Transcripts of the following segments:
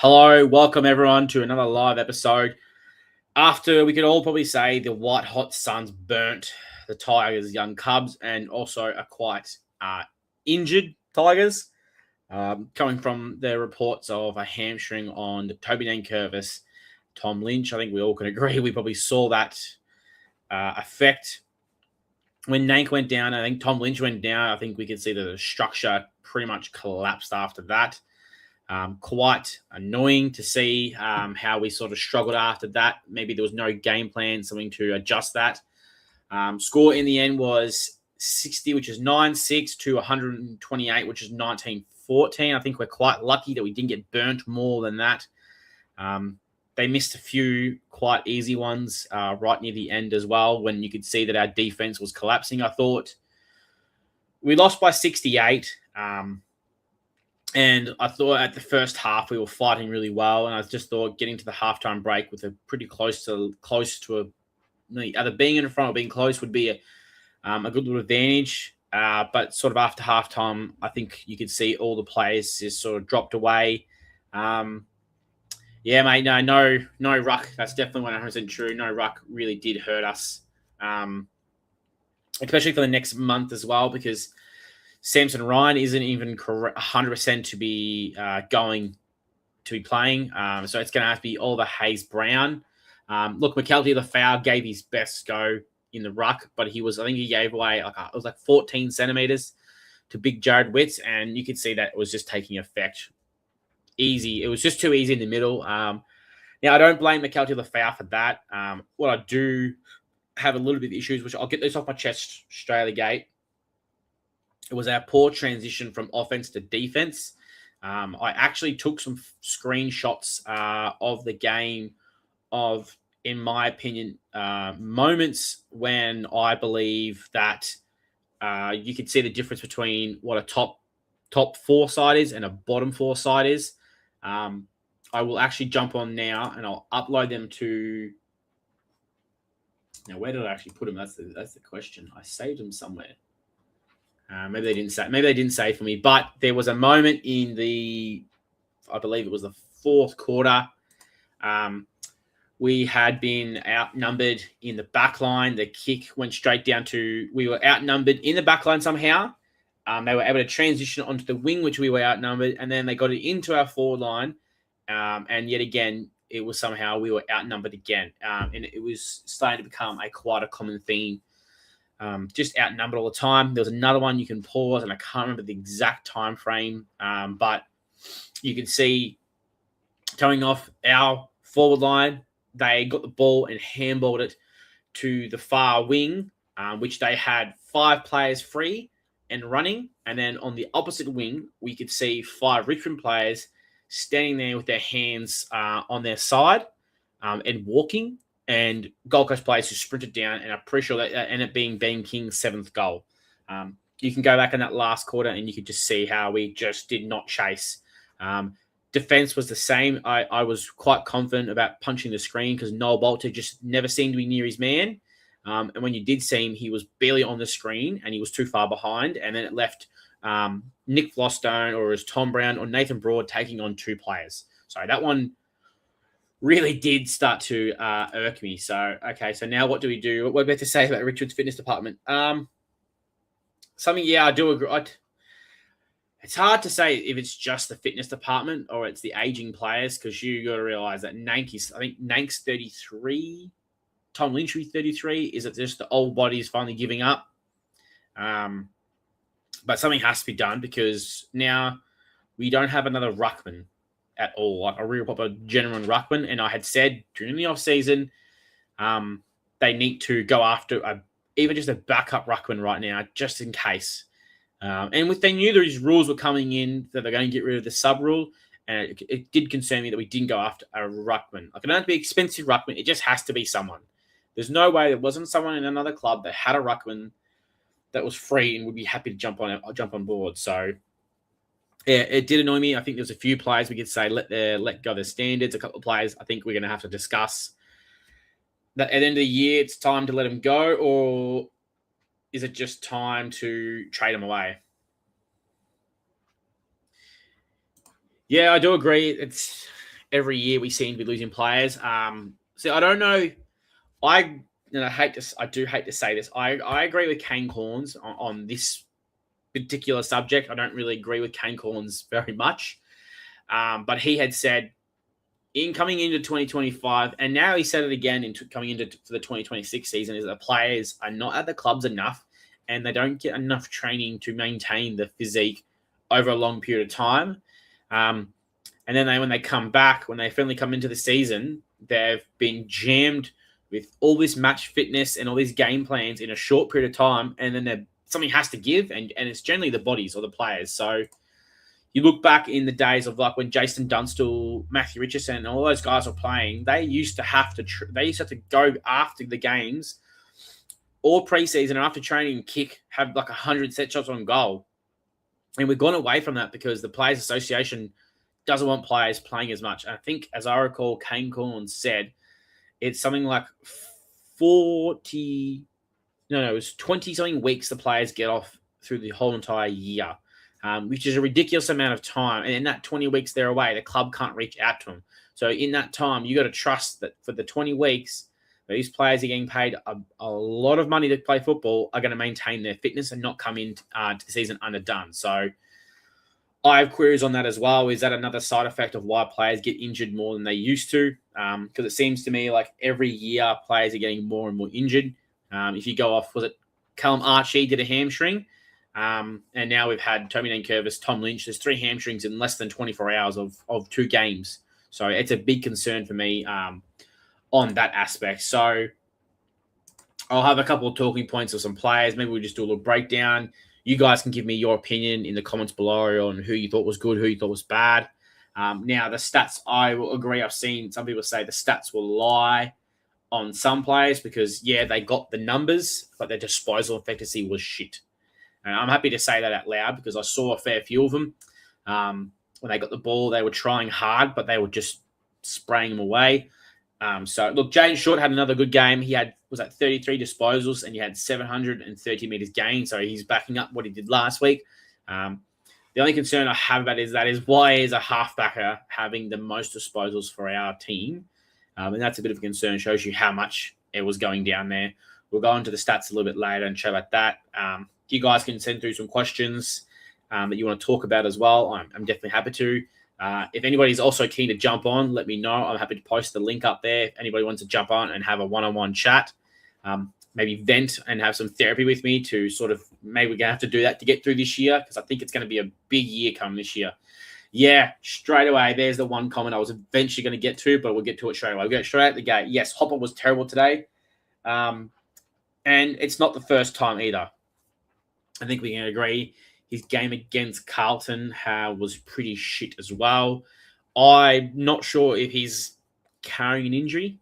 Hello, welcome everyone to another live episode. After we could all probably say the white hot suns burnt the Tigers' young cubs and also are quite injured Tigers, coming from the reports of a hamstring on Toby Nankervis, Tom Lynch. I think we all can agree we probably saw that effect when Nank went down. I think Tom Lynch went down. I think we could see that the structure pretty much collapsed after that. Quite annoying to see how we sort of struggled after that. Maybe there was no game plan, something to adjust that. Score in the end was 60, which is 9-6 to 128, which is 19-14. I think we're quite lucky that we didn't get burnt more than that. They missed a few quite easy ones right near the end as well, when you could see that our defense was collapsing. I thought we lost by 68. And I thought at the first half we were fighting really well, and I just thought getting to the halftime break with a pretty close to either being in front or being close would be a good little advantage. But sort of after halftime, I think you could see all the players just sort of dropped away. Yeah, mate, no ruck. That's definitely 100% true. No ruck really did hurt us, especially for the next month as well, because Samson Ryan isn't even 100% to be going to be playing. So it's going to have to be Oliver Hayes-Brown. Look, McKelty the foul gave his best go in the ruck, but I think he gave away it was 14 centimeters to big Jared Witts, and you could see that it was just taking effect. Easy. It was just too easy in the middle. Now, I don't blame McKelty the foul for that. What I do have a little bit of issues, which I'll get this off my chest straight out of the gate. It was our poor transition from offense to defense. I actually took some screenshots of the game of, in my opinion, moments when I believe that you could see the difference between what a top four side is and a bottom four side is. I will actually jump on now and I'll upload them to. Now, where did I actually put them? That's the question. I saved them somewhere. Maybe they didn't say for me, but there was a moment in I believe it was the fourth quarter. We had been outnumbered in the back line. The kick went straight down we were outnumbered in the back line somehow. They were able to transition onto the wing, which we were outnumbered, and then they got it into our forward line. And yet again, it was somehow we were outnumbered again. And it was starting to become quite a common theme. Just outnumbered all the time. There was another one you can pause, and I can't remember the exact time frame, but you can see coming off our forward line, they got the ball and handballed it to the far wing, which they had 5 players free and running. And then on the opposite wing, we could see 5 Richmond players standing there with their hands on their side and walking. And Gold Coast players who sprinted down, and I'm pretty sure that ended up being Ben King's 7th goal. You can go back in that last quarter and you could just see how we just did not chase. Defense was the same. I was quite confident about punching the screen because Noel Bolter just never seemed to be near his man. And when you did see him, he was barely on the screen and he was too far behind. And then it left Nick Flostone or as Tom Brown or Nathan Broad taking on 2 players. So that one really did start to irk me. So, okay, so now what do we do? What about to say about Richmond's fitness department? I do agree. It's hard to say if it's just the fitness department or it's the aging players, because you got to realize that Nank's 33, Tom Lynch 33. Is it just the old bodies finally giving up? But something has to be done because now we don't have another ruckman at all, like a real proper genuine ruckman. And I had said during the offseason, they need to go after even just a backup ruckman right now, just in case. And they knew these rules were coming in, that they're going to get rid of the sub rule. And it did concern me that we didn't go after a ruckman. Like, it don't have to be expensive ruckman. It just has to be someone. There's no way there wasn't someone in another club that had a ruckman that was free and would be happy to jump on board. So, yeah, it did annoy me. I think there's a few players we could say let go of their standards. A couple of players I think we're going to have to discuss that at the end of the year it's time to let them go, or is it just time to trade them away? Yeah, I do agree. every year we seem to be losing players. So I don't know. I do hate to say this. I agree with Kane Corns on this particular subject. I don't really agree with Kane Corns very much. But he had said coming into 2025, and now he said it again coming into for the 2026 season, is that the players are not at the clubs enough, and they don't get enough training to maintain the physique over a long period of time. And then when they come back, when they finally come into the season, they've been jammed with all this match fitness and all these game plans in a short period of time, and then something has to give, and it's generally the bodies or the players. So you look back in the days of like when Jason Dunstall, Matthew Richardson, and all those guys were playing, they used to have to go after the games or preseason and after training have like 100 set shots on goal. And we've gone away from that because the Players Association doesn't want players playing as much. And I think, as I recall, Kane Corns said it's something like 20 something weeks the players get off through the whole entire year. Which is a ridiculous amount of time. And in that 20 weeks they're away, the club can't reach out to them. So in that time, you got to trust that for the 20 weeks, these players are getting paid a lot of money to play football, are going to maintain their fitness and not come into the season underdone. So I have queries on that as well. Is that another side effect of why players get injured more than they used to? Because it seems to me like every year players are getting more and more injured. If you go off, was it Callum Archie did a hamstring? And now we've had Tommy Nankervis, Tom Lynch. There's 3 hamstrings in less than 24 hours of 2 games. So it's a big concern for me on that aspect. So I'll have a couple of talking points of some players. Maybe we'll just do a little breakdown. You guys can give me your opinion in the comments below on who you thought was good, who you thought was bad. Now, the stats, I will agree. I've seen some people say the stats will lie on some players because, yeah, they got the numbers, but their disposal efficiency was shit. And I'm happy to say that out loud because I saw a fair few of them. When they got the ball, they were trying hard, but they were just spraying them away. So, look, Jaden Short had another good game. He had, 33 disposals, and he had 730 metres gained. So he's backing up what he did last week. The only concern I have about is why is a halfbacker having the most disposals for our team? And that's a bit of a concern. Shows you how much it was going down there. We'll go into the stats a little bit later and show about that. You guys can send through some questions that you want to talk about as well. I'm definitely happy to. If anybody's also keen to jump on, let me know. I'm happy to post the link up there. If anybody wants to jump on and have a one-on-one chat, maybe vent and have some therapy with me to sort of, maybe we're going to have to do that to get through this year because I think it's going to be a big year coming this year. Yeah, straight away, there's the one comment I was eventually going to get to, but we'll get to it straight away. We'll get straight out the gate. Yes, Hopper was terrible today. And it's not the first time either. I think we can agree his game against Carlton was pretty shit as well. I'm not sure if he's carrying an injury.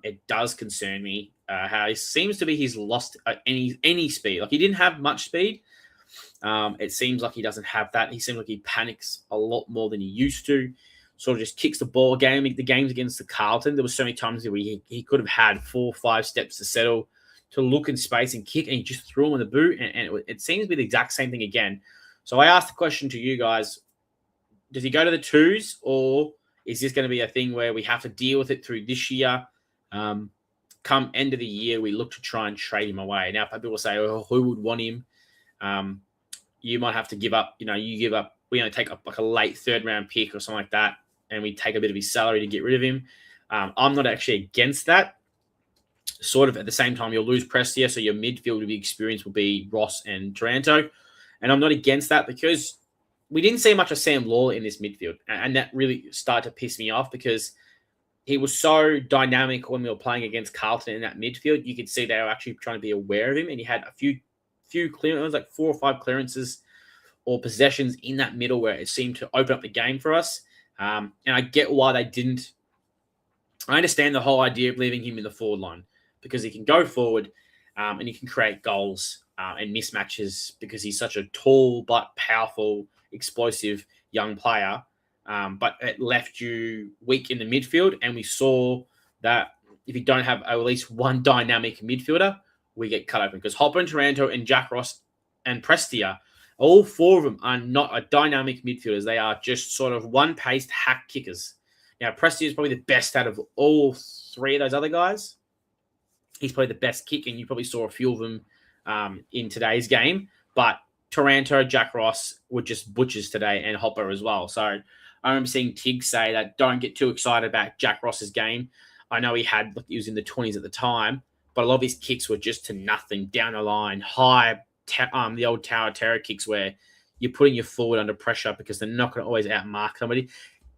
It does concern me how he seems to be he's lost any speed. Like he didn't have much speed. It seems like he doesn't have that. He seems like he panics a lot more than he used to. Sort of just kicks the ball. The games against the Carlton, there were so many times where he could have had 4 or 5 steps to settle, to look in space and kick, and he just threw him in the boot. And it seems to be the exact same thing again. So I asked the question to you guys, does he go to the 2s, or is this going to be a thing where we have to deal with it through this year? Come end of the year, we look to try and trade him away. Now, people will say, oh, who would want him? You might have to give up, you give up, we're going to take up like a late 3rd round pick or something like that, and we take a bit of his salary to get rid of him. I'm not actually against that. Sort of at the same time, you'll lose Prestia, so your midfield of experience will be Ross and Taranto. And I'm not against that because we didn't see much of Sam Lawler in this midfield. And that really started to piss me off because he was so dynamic when we were playing against Carlton in that midfield. You could see they were actually trying to be aware of him. And he had a few clearances, like 4 or 5 clearances or possessions in that middle where it seemed to open up the game for us. And I get why they didn't. I understand the whole idea of leaving him in the forward line because he can go forward and he can create goals and mismatches because he's such a tall but powerful, explosive young player. But it left you weak in the midfield, and we saw that if you don't have at least one dynamic midfielder, we get cut open because Hopper and Taranto and Jack Ross and Prestia, all 4 of them are not a dynamic midfielders. They are just sort of one-paced hack kickers. Now, Prestia is probably the best out of all three of those other guys. He's probably the best kick, and you probably saw a few of them in today's game. But Taranto, Jack Ross were just butchers today, and Hopper as well. So I remember seeing Tig say that don't get too excited about Jack Ross's game. I know he was in the 20s at the time, but a lot of his kicks were just to nothing, down the line, high, the old Tower Terror kicks where you're putting your forward under pressure because they're not going to always outmark somebody.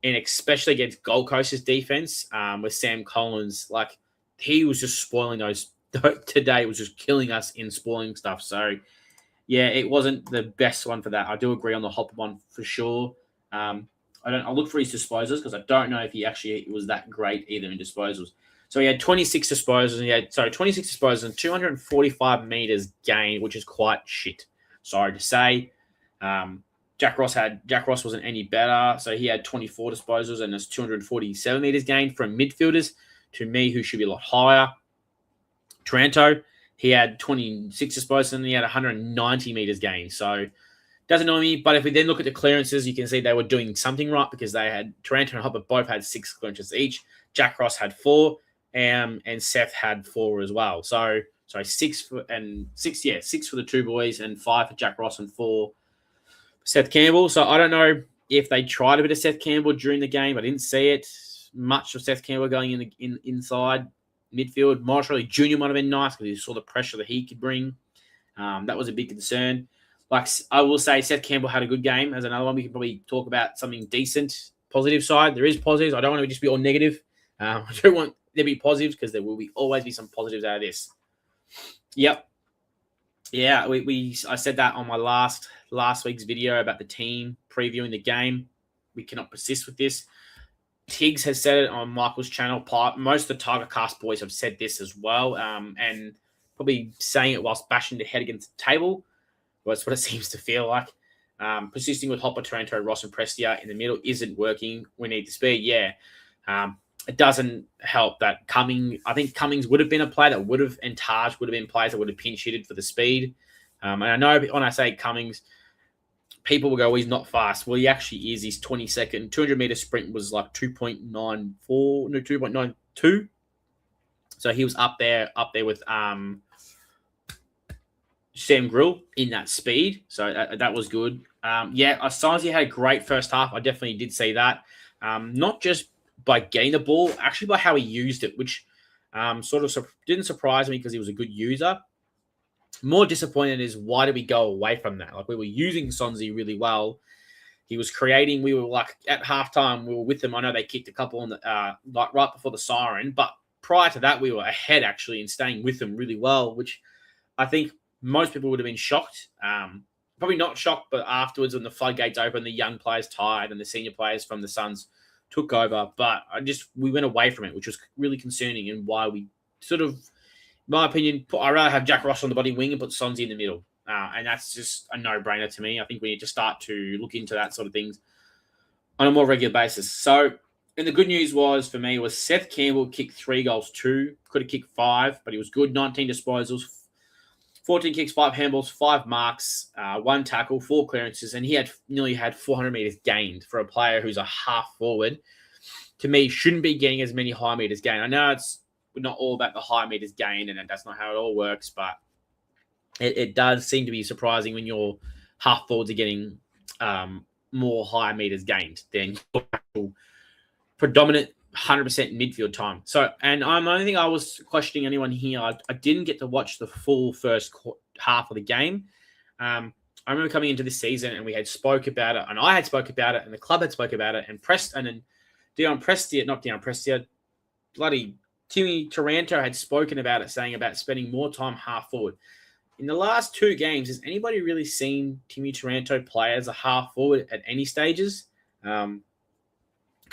And especially against Gold Coast's defense with Sam Collins, like he was just spoiling those. Today was just killing us in spoiling stuff. So, yeah, it wasn't the best one for that. I do agree on the Hopper one for sure. I'll look for his disposals because I don't know if he actually was that great either in disposals. So he had 26 disposals. 26 disposals and 245 meters gained, which is quite shit. Sorry to say. Jack Ross wasn't any better, so he had 24 disposals and there's 247 meters gained from midfielders. To me, who should be a lot higher. Taranto, he had 26 disposals and he had 190 meters gained. So doesn't annoy me, but if we then look at the clearances, you can see they were doing something right because they had Taranto and Hopper both had 6 clearances each. Jack Ross had 4, and Seth had 4 as well. So 6 for the two boys and 5 for Jack Ross and 4 for Seth Campbell. So I don't know if they tried a bit of Seth Campbell during the game. I didn't see it much of Seth Campbell going in inside midfield. Morris Riley Jr. might have been nice because he saw the pressure that he could bring. That was a big concern. Like I will say, Seth Campbell had a good game. As another one, we can probably talk about something decent, positive side. There is positives. I don't want to just be all negative. I don't want there to be positives because there will always be some positives out of this. Yep. Yeah, I said that on my last week's video about the team previewing the game. We cannot persist with this. Tiggs has said it on Michael's channel. Most of the Tiger Cast boys have said this as well, and probably saying it whilst bashing their head against the table. Well, that's what it seems to feel like. Persisting with Hopper, Taranto, Ross, and Prestia in the middle isn't working. We need the speed. Yeah. It doesn't help that I think Cummings would have been a player that would have, and Taj would have been players that would have pinch hitted for the speed. And I know when I say Cummings, people will go, well, he's not fast. Well, he actually is. His 20-second, 200-meter sprint was like 2.92. So he was up there with Sam Grill in that speed. So that was good. Asante had a great first half. I definitely did see that. Not just by getting the ball, actually by how he used it, which didn't surprise me because he was a good user. More disappointed is why did we go away from that? Like we were using Sonzi really well. He was creating. We were like at halftime, we were with them. I know they kicked a couple on the like right before the siren, but prior to that, we were ahead actually and staying with them really well, which I think most people would have been shocked. Probably not shocked, but afterwards when the floodgates opened, the young players tired and the senior players from the Suns took over. But we went away from it, which was really concerning and why we sort of, in my opinion, I'd rather have Jack Ross on the body wing and put Sonzi in the middle. And that's just a no-brainer to me. I think we need to start to look into that sort of things on a more regular basis. So, and the good news was, for me, was Seth Campbell kicked 3 goals too. Could have kicked 5, but he was good. 19 disposals, 14 kicks, 5 handballs, 5 marks, 1 tackle, 4 clearances, and he nearly had 400 meters gained for a player who's a half forward. To me, shouldn't be getting as many high meters gained. I know it's not all about the high meters gained, and that's not how it all works, but it does seem to be surprising when your half forwards are getting more high meters gained than your actual predominant 100% midfield time. So, and I don't think I was questioning anyone here. I didn't get to watch the full first half of the game. I remember coming into this season and we had spoke about it, and I had spoke about it, and the club had spoke about it, and Dion Prestia, bloody Timmy Taranto had spoken about it, saying about spending more time half forward. In the last 2 games, has anybody really seen Timmy Taranto play as a half forward at any stages? Because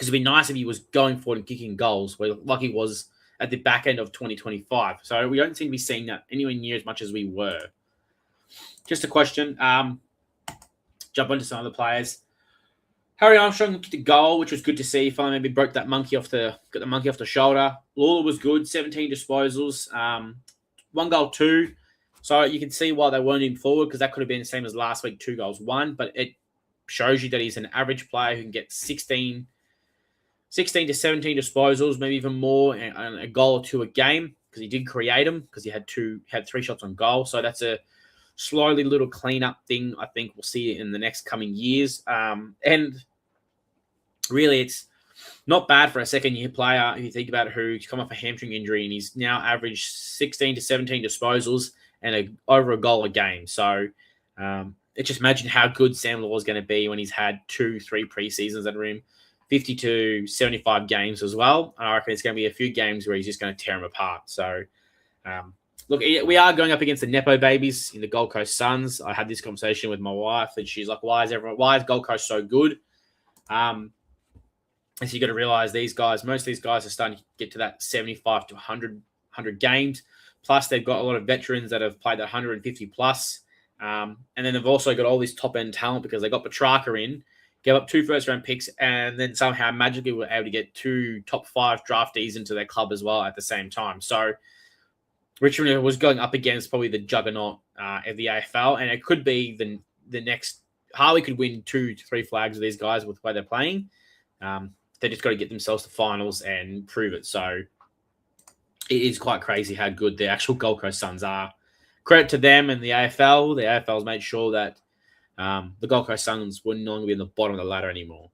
it'd be nice if he was going forward and kicking goals, like he was at the back end of 2025. So we don't seem to be seeing that anywhere near as much as we were. Just a question. Jump onto some of the players. Harry Armstrong kicked a goal, which was good to see. Finally, maybe got the monkey off the shoulder. Lawler was good, 17 disposals, 1 goal, 2. So you can see why they weren't in forward, because that could have been the same as last week, 2 goals, 1. But it shows you that he's an average player who can get 16 16 to 17 disposals, maybe even more, and a goal or two a game because he did create them because he had 3 shots on goal. So that's a slowly little cleanup thing. I think we'll see it in the next coming years. And really, it's not bad for a second-year player if you think about who's come off a hamstring injury and he's now averaged 16 to 17 disposals and over a goal a game. So just imagine how good Sam Law is going to be when he's had 2-3 preseasons under him. 50 to 75 games as well. And I reckon it's going to be a few games where he's just going to tear them apart. So, look, we are going up against the Nepo babies in the Gold Coast Suns. I had this conversation with my wife, and she's like, why is Gold Coast so good? And so you got to realize most of these guys are starting to get to that 75 to 100 games. Plus, they've got a lot of veterans that have played that 150 plus. And then they've also got all this top-end talent because they got Petrarca in, gave up 2 first-round picks, and then somehow magically were able to get 2 top 5 draftees into their club as well at the same time. So Richmond was going up against probably the juggernaut of the AFL, and it could be the next. Harley could win 2 to 3 flags with these guys with the way they're playing. They just got to get themselves to finals and prove it. So it is quite crazy how good the actual Gold Coast Suns are. Credit to them and the AFL. The AFL's made sure that the Gold Coast Suns were not going to be in the bottom of the ladder anymore.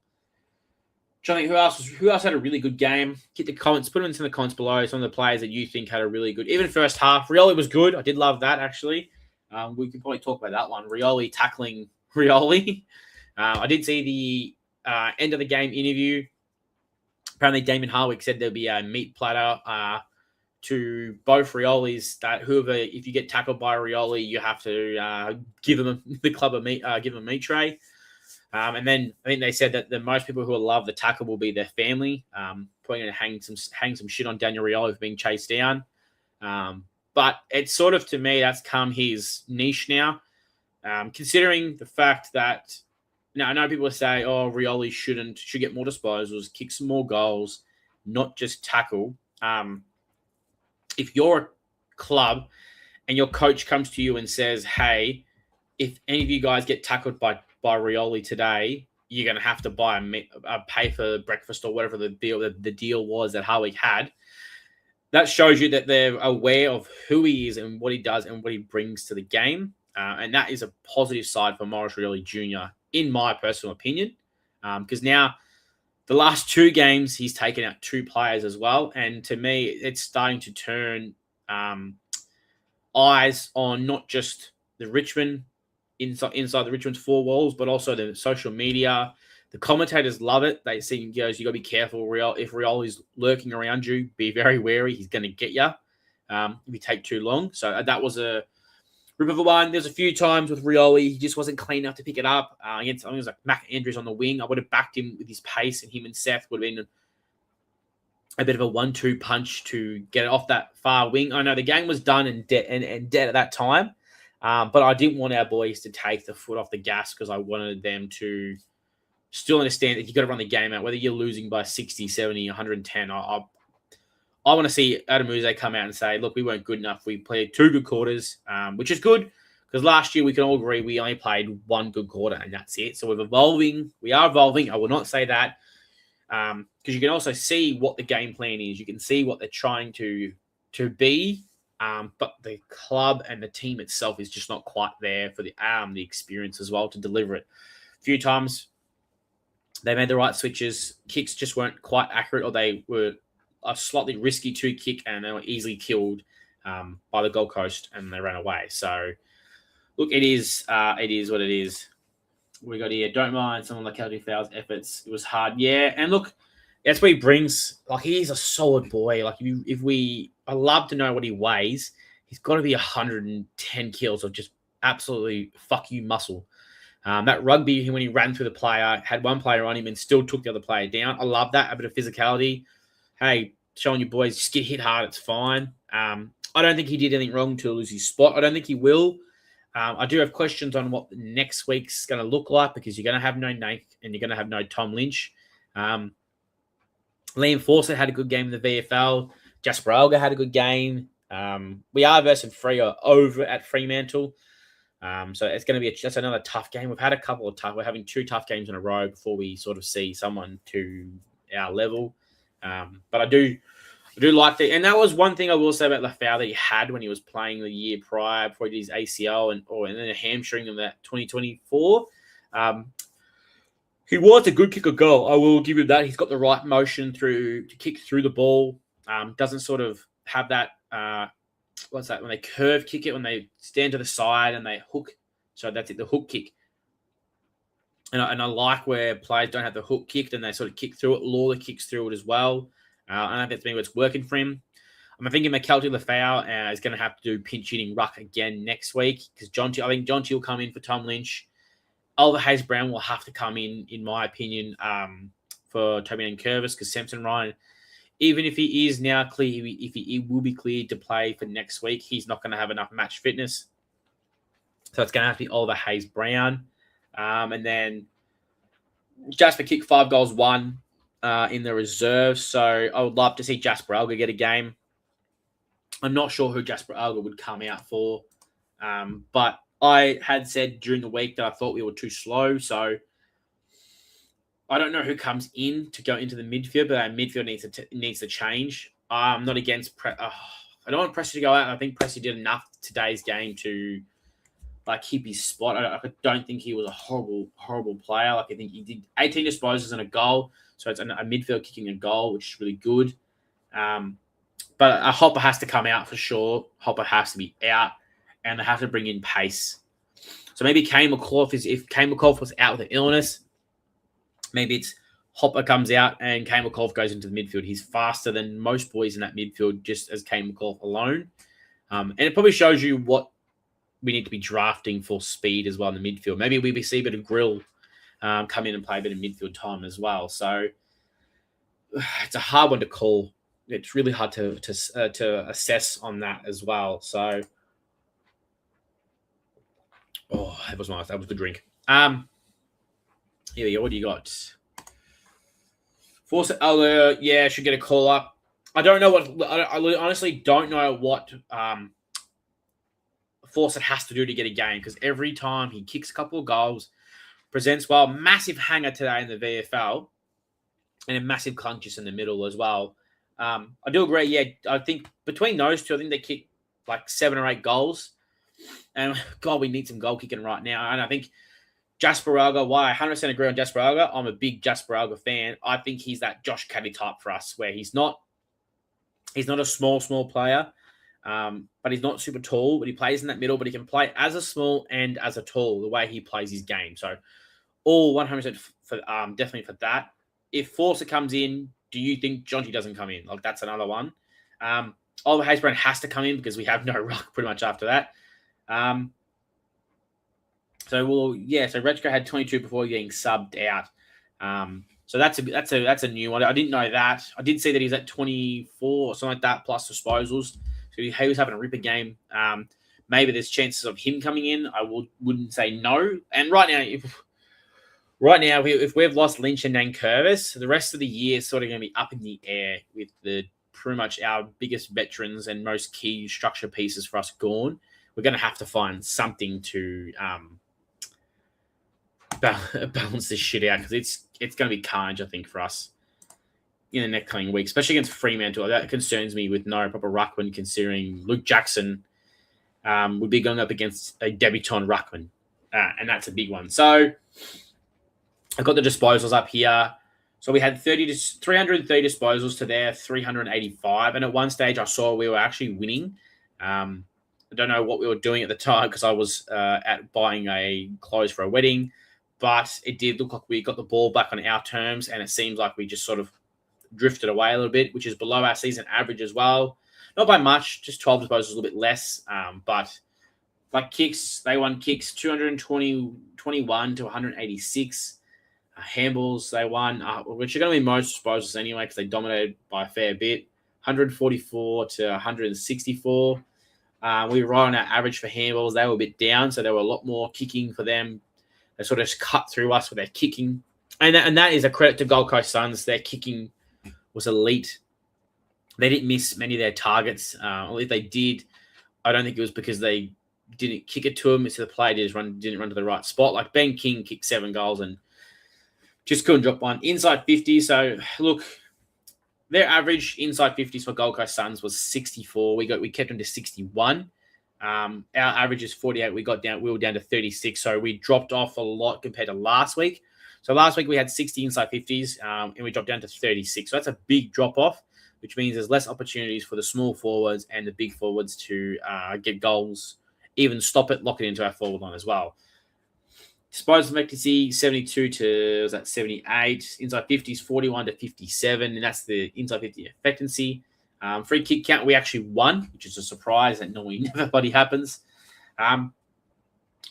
Johnny, who else had a really good game? Get the comments, put them into the comments below. Some of the players that you think had a really good, even first half. Rioli was good. I did love that actually. We could probably talk about that one. Rioli tackling Rioli. I did see the end of the game interview. Apparently, Damien Hardwick said there'll be a meat platter to both Riolis. That if you get tackled by Rioli, you have to give them the club give them a meat tray. And then I think they said that the most people who will love the tackle will be their family. Probably going to hang some shit on Daniel Rioli for being chased down. But it's sort of, to me, that's come his niche now. Considering the fact that now I know people say, "Oh, Rioli should get more disposals, kick some more goals, not just tackle." If you're a club and your coach comes to you and says, "Hey, if any of you guys get tackled by Rioli today, you're going to have to pay for breakfast or whatever the deal was that Harwick had," that shows you that they're aware of who he is and what he does and what he brings to the game. And that is a positive side for Maurice Rioli Jr., in my personal opinion, because now the last 2 games he's taken out 2 players as well. And to me, it's starting to turn eyes on not just the Richmond inside the Richmond's 4 walls, but also the social media. The commentators love it. They see you got to be careful. If Rioli's lurking around you, be very wary. He's going to get you if you take too long. So that was a rip of a one. There's a few times with Rioli, he just wasn't clean enough to pick it up. Against, I think it was like Mac Andrews on the wing. I would have backed him with his pace, and him and Seth would have been a bit of a 1-2 punch to get it off that far wing. I know the game was done and dead at that time, but I didn't want our boys to take the foot off the gas because I wanted them to still understand that you got to run the game out, whether you're losing by 60, 70, 110. I want to see Adam Uze come out and say, look, we weren't good enough. We played 2 good quarters, which is good because last year we can all agree we only played 1 good quarter and that's it. So we're evolving. We are evolving. I will not say that because you can also see what the game plan is. You can see what they're trying to be, but the club and the team itself is just not quite there for the experience as well to deliver it. A few times they made the right switches. Kicks just weren't quite accurate, or they were a slightly risky 2 kick, and they were easily killed by the Gold Coast, and they ran away. So, look, it is what it is. We got here. Don't mind someone like Kelly Fowles' efforts. It was hard, yeah. And look, that's what he brings. Like, he's a solid boy. Like, I love to know what he weighs. He's got to be 110 kilos of just absolutely fuck you muscle. That rugby, when he ran through the player, had 1 player on him and still took the other player down. I love that, a bit of physicality. Hey, showing you boys, just get hit hard, it's fine. I don't think he did anything wrong to lose his spot. I don't think he will. I do have questions on what next week's going to look like because you're going to have no Nate and you're going to have no Tom Lynch. Liam Fawcett had a good game in the VFL. Jasper Alga had a good game. We are versus Freo over at Fremantle. So it's going to be that's another tough game. We've had a couple of we're having 2 tough games in a row before we sort of see someone to our level. But I do like that. And that was one thing I will say about Lafau that he had when he was playing the year prior before he did his ACL and then a hamstring in that 2024. He was a good kicker goal. I will give him that. He's got the right motion to kick through the ball. Doesn't sort of have that, what's that, when they curve kick it, when they stand to the side and they hook. So that's it, the hook kick. And I like where players don't have the hook kicked and they sort of kick through it. Lawler kicks through it as well. I don't think it's working for him. I'm thinking Makelti Lafau is going to have to do pinch hitting ruck again next week because I think Jonty will come in for Tom Lynch. Oliver Hayes-Brown will have to come in my opinion, for Toby and Curvis because Samson Ryan, even if he is now clear, if he will be cleared to play for next week, he's not going to have enough match fitness. So it's going to have to be Oliver Hayes-Brown. And then Jasper kicked 5 goals, 1 in the reserve. So I would love to see Jasper Alga get a game. I'm not sure who Jasper Alga would come out for. But I had said during the week that I thought we were too slow. So I don't know who comes in to go into the midfield, but our midfield needs to change. I'm not against I don't want Presti to go out. I think Presti did enough today's game to keep his spot. I don't think he was a horrible player. I think he did 18 disposals and a goal. So it's a midfield kicking a goal, which is really good. But Hopper has to come out for sure. Hopper has to be out, and they have to bring in pace. So maybe Kane McCullough if Kane McCullough was out with an illness, maybe it's Hopper comes out and Kane McCullough goes into the midfield. He's faster than most boys in that midfield, just as Kane McCullough alone. And it probably shows you what we need to be drafting for speed as well in the midfield. Maybe we see a bit of Grill come in and play a bit of midfield time as well. So it's a hard one to call. It's really hard to assess on that as well. So, that was nice. That was a good drink. Here we go. What do you got? Fawcett Elder, should get a call up. I don't know I honestly don't know what Fawcett has to do to get a game because every time he kicks a couple of goals, presents well, massive hanger today in the VFL, and a massive clunches in the middle as well. I do agree. Yeah, I think between those two, I think they kick 7 or 8 goals. And God, we need some goal kicking right now. And I think Jasper Alga, why I 100% agree on Jasper Alga. I'm a big Jasper Alga fan. I think he's that Josh Caddy type for us, where he's not a small player, but he's not super tall. But he plays in that middle. But he can play as a small and as a tall. The way he plays his game, so all 100% for definitely for that. If Fawcett comes in, do you think Jonty doesn't come in? That's another one. Oliver Hayes-Brown has to come in because we have no ruck pretty much after that. So Rechko had 22 before getting subbed out. So that's a new one. I didn't know that. I did see that he's at 24 or something like that plus disposals. So he was having a ripper game. Maybe there's chances of him coming in. I wouldn't say no. And right now, if we've lost Lynch and Nankervis, the rest of the year is sort of going to be up in the air with pretty much our biggest veterans and most key structure pieces for us gone. We're going to have to find something to balance this shit out because it's going to be carnage, I think, for us in the next coming week, especially against Fremantle. That concerns me with no proper ruckman, considering Luke Jackson would be going up against a debutant ruckman, and that's a big one. So I've got the disposals up here. So we had 330 disposals to their 385, and at one stage I saw we were actually winning. I don't know what we were doing at the time because I was at buying a clothes for a wedding, but it did look like we got the ball back on our terms, and it seems like we just sort of drifted away a little bit, which is below our season average as well. Not by much, just 12 disposals, a little bit less. But kicks, they won kicks 221 to 186. Handballs, they won, which are going to be most disposals anyway because they dominated by a fair bit, 144 to 164. We were right on our average for handballs. They were a bit down, so there were a lot more kicking for them. They sort of cut through us with their kicking. And that is a credit to Gold Coast Suns. Their kicking was elite. They didn't miss many of their targets. Or if they did, I don't think it was because they didn't kick it to them. It's the player didn't run to the right spot. Like Ben King kicked 7 goals and Just couldn't drop one. Inside 50. So look, their average inside 50s for Gold Coast Suns was 64. We kept them to 61. Our average is 48. We were down to 36. So we dropped off a lot compared to last week. So last week we had 60 inside 50s, and we dropped down to 36. So that's a big drop off, which means there's less opportunities for the small forwards and the big forwards to get goals, even stop it, lock it into our forward line as well. Disposal efficiency 72 to 78. Inside 50s 41 to 57, and that's the inside 50 efficiency. Free kick count, we actually won, which is a surprise. That normally never bloody happens.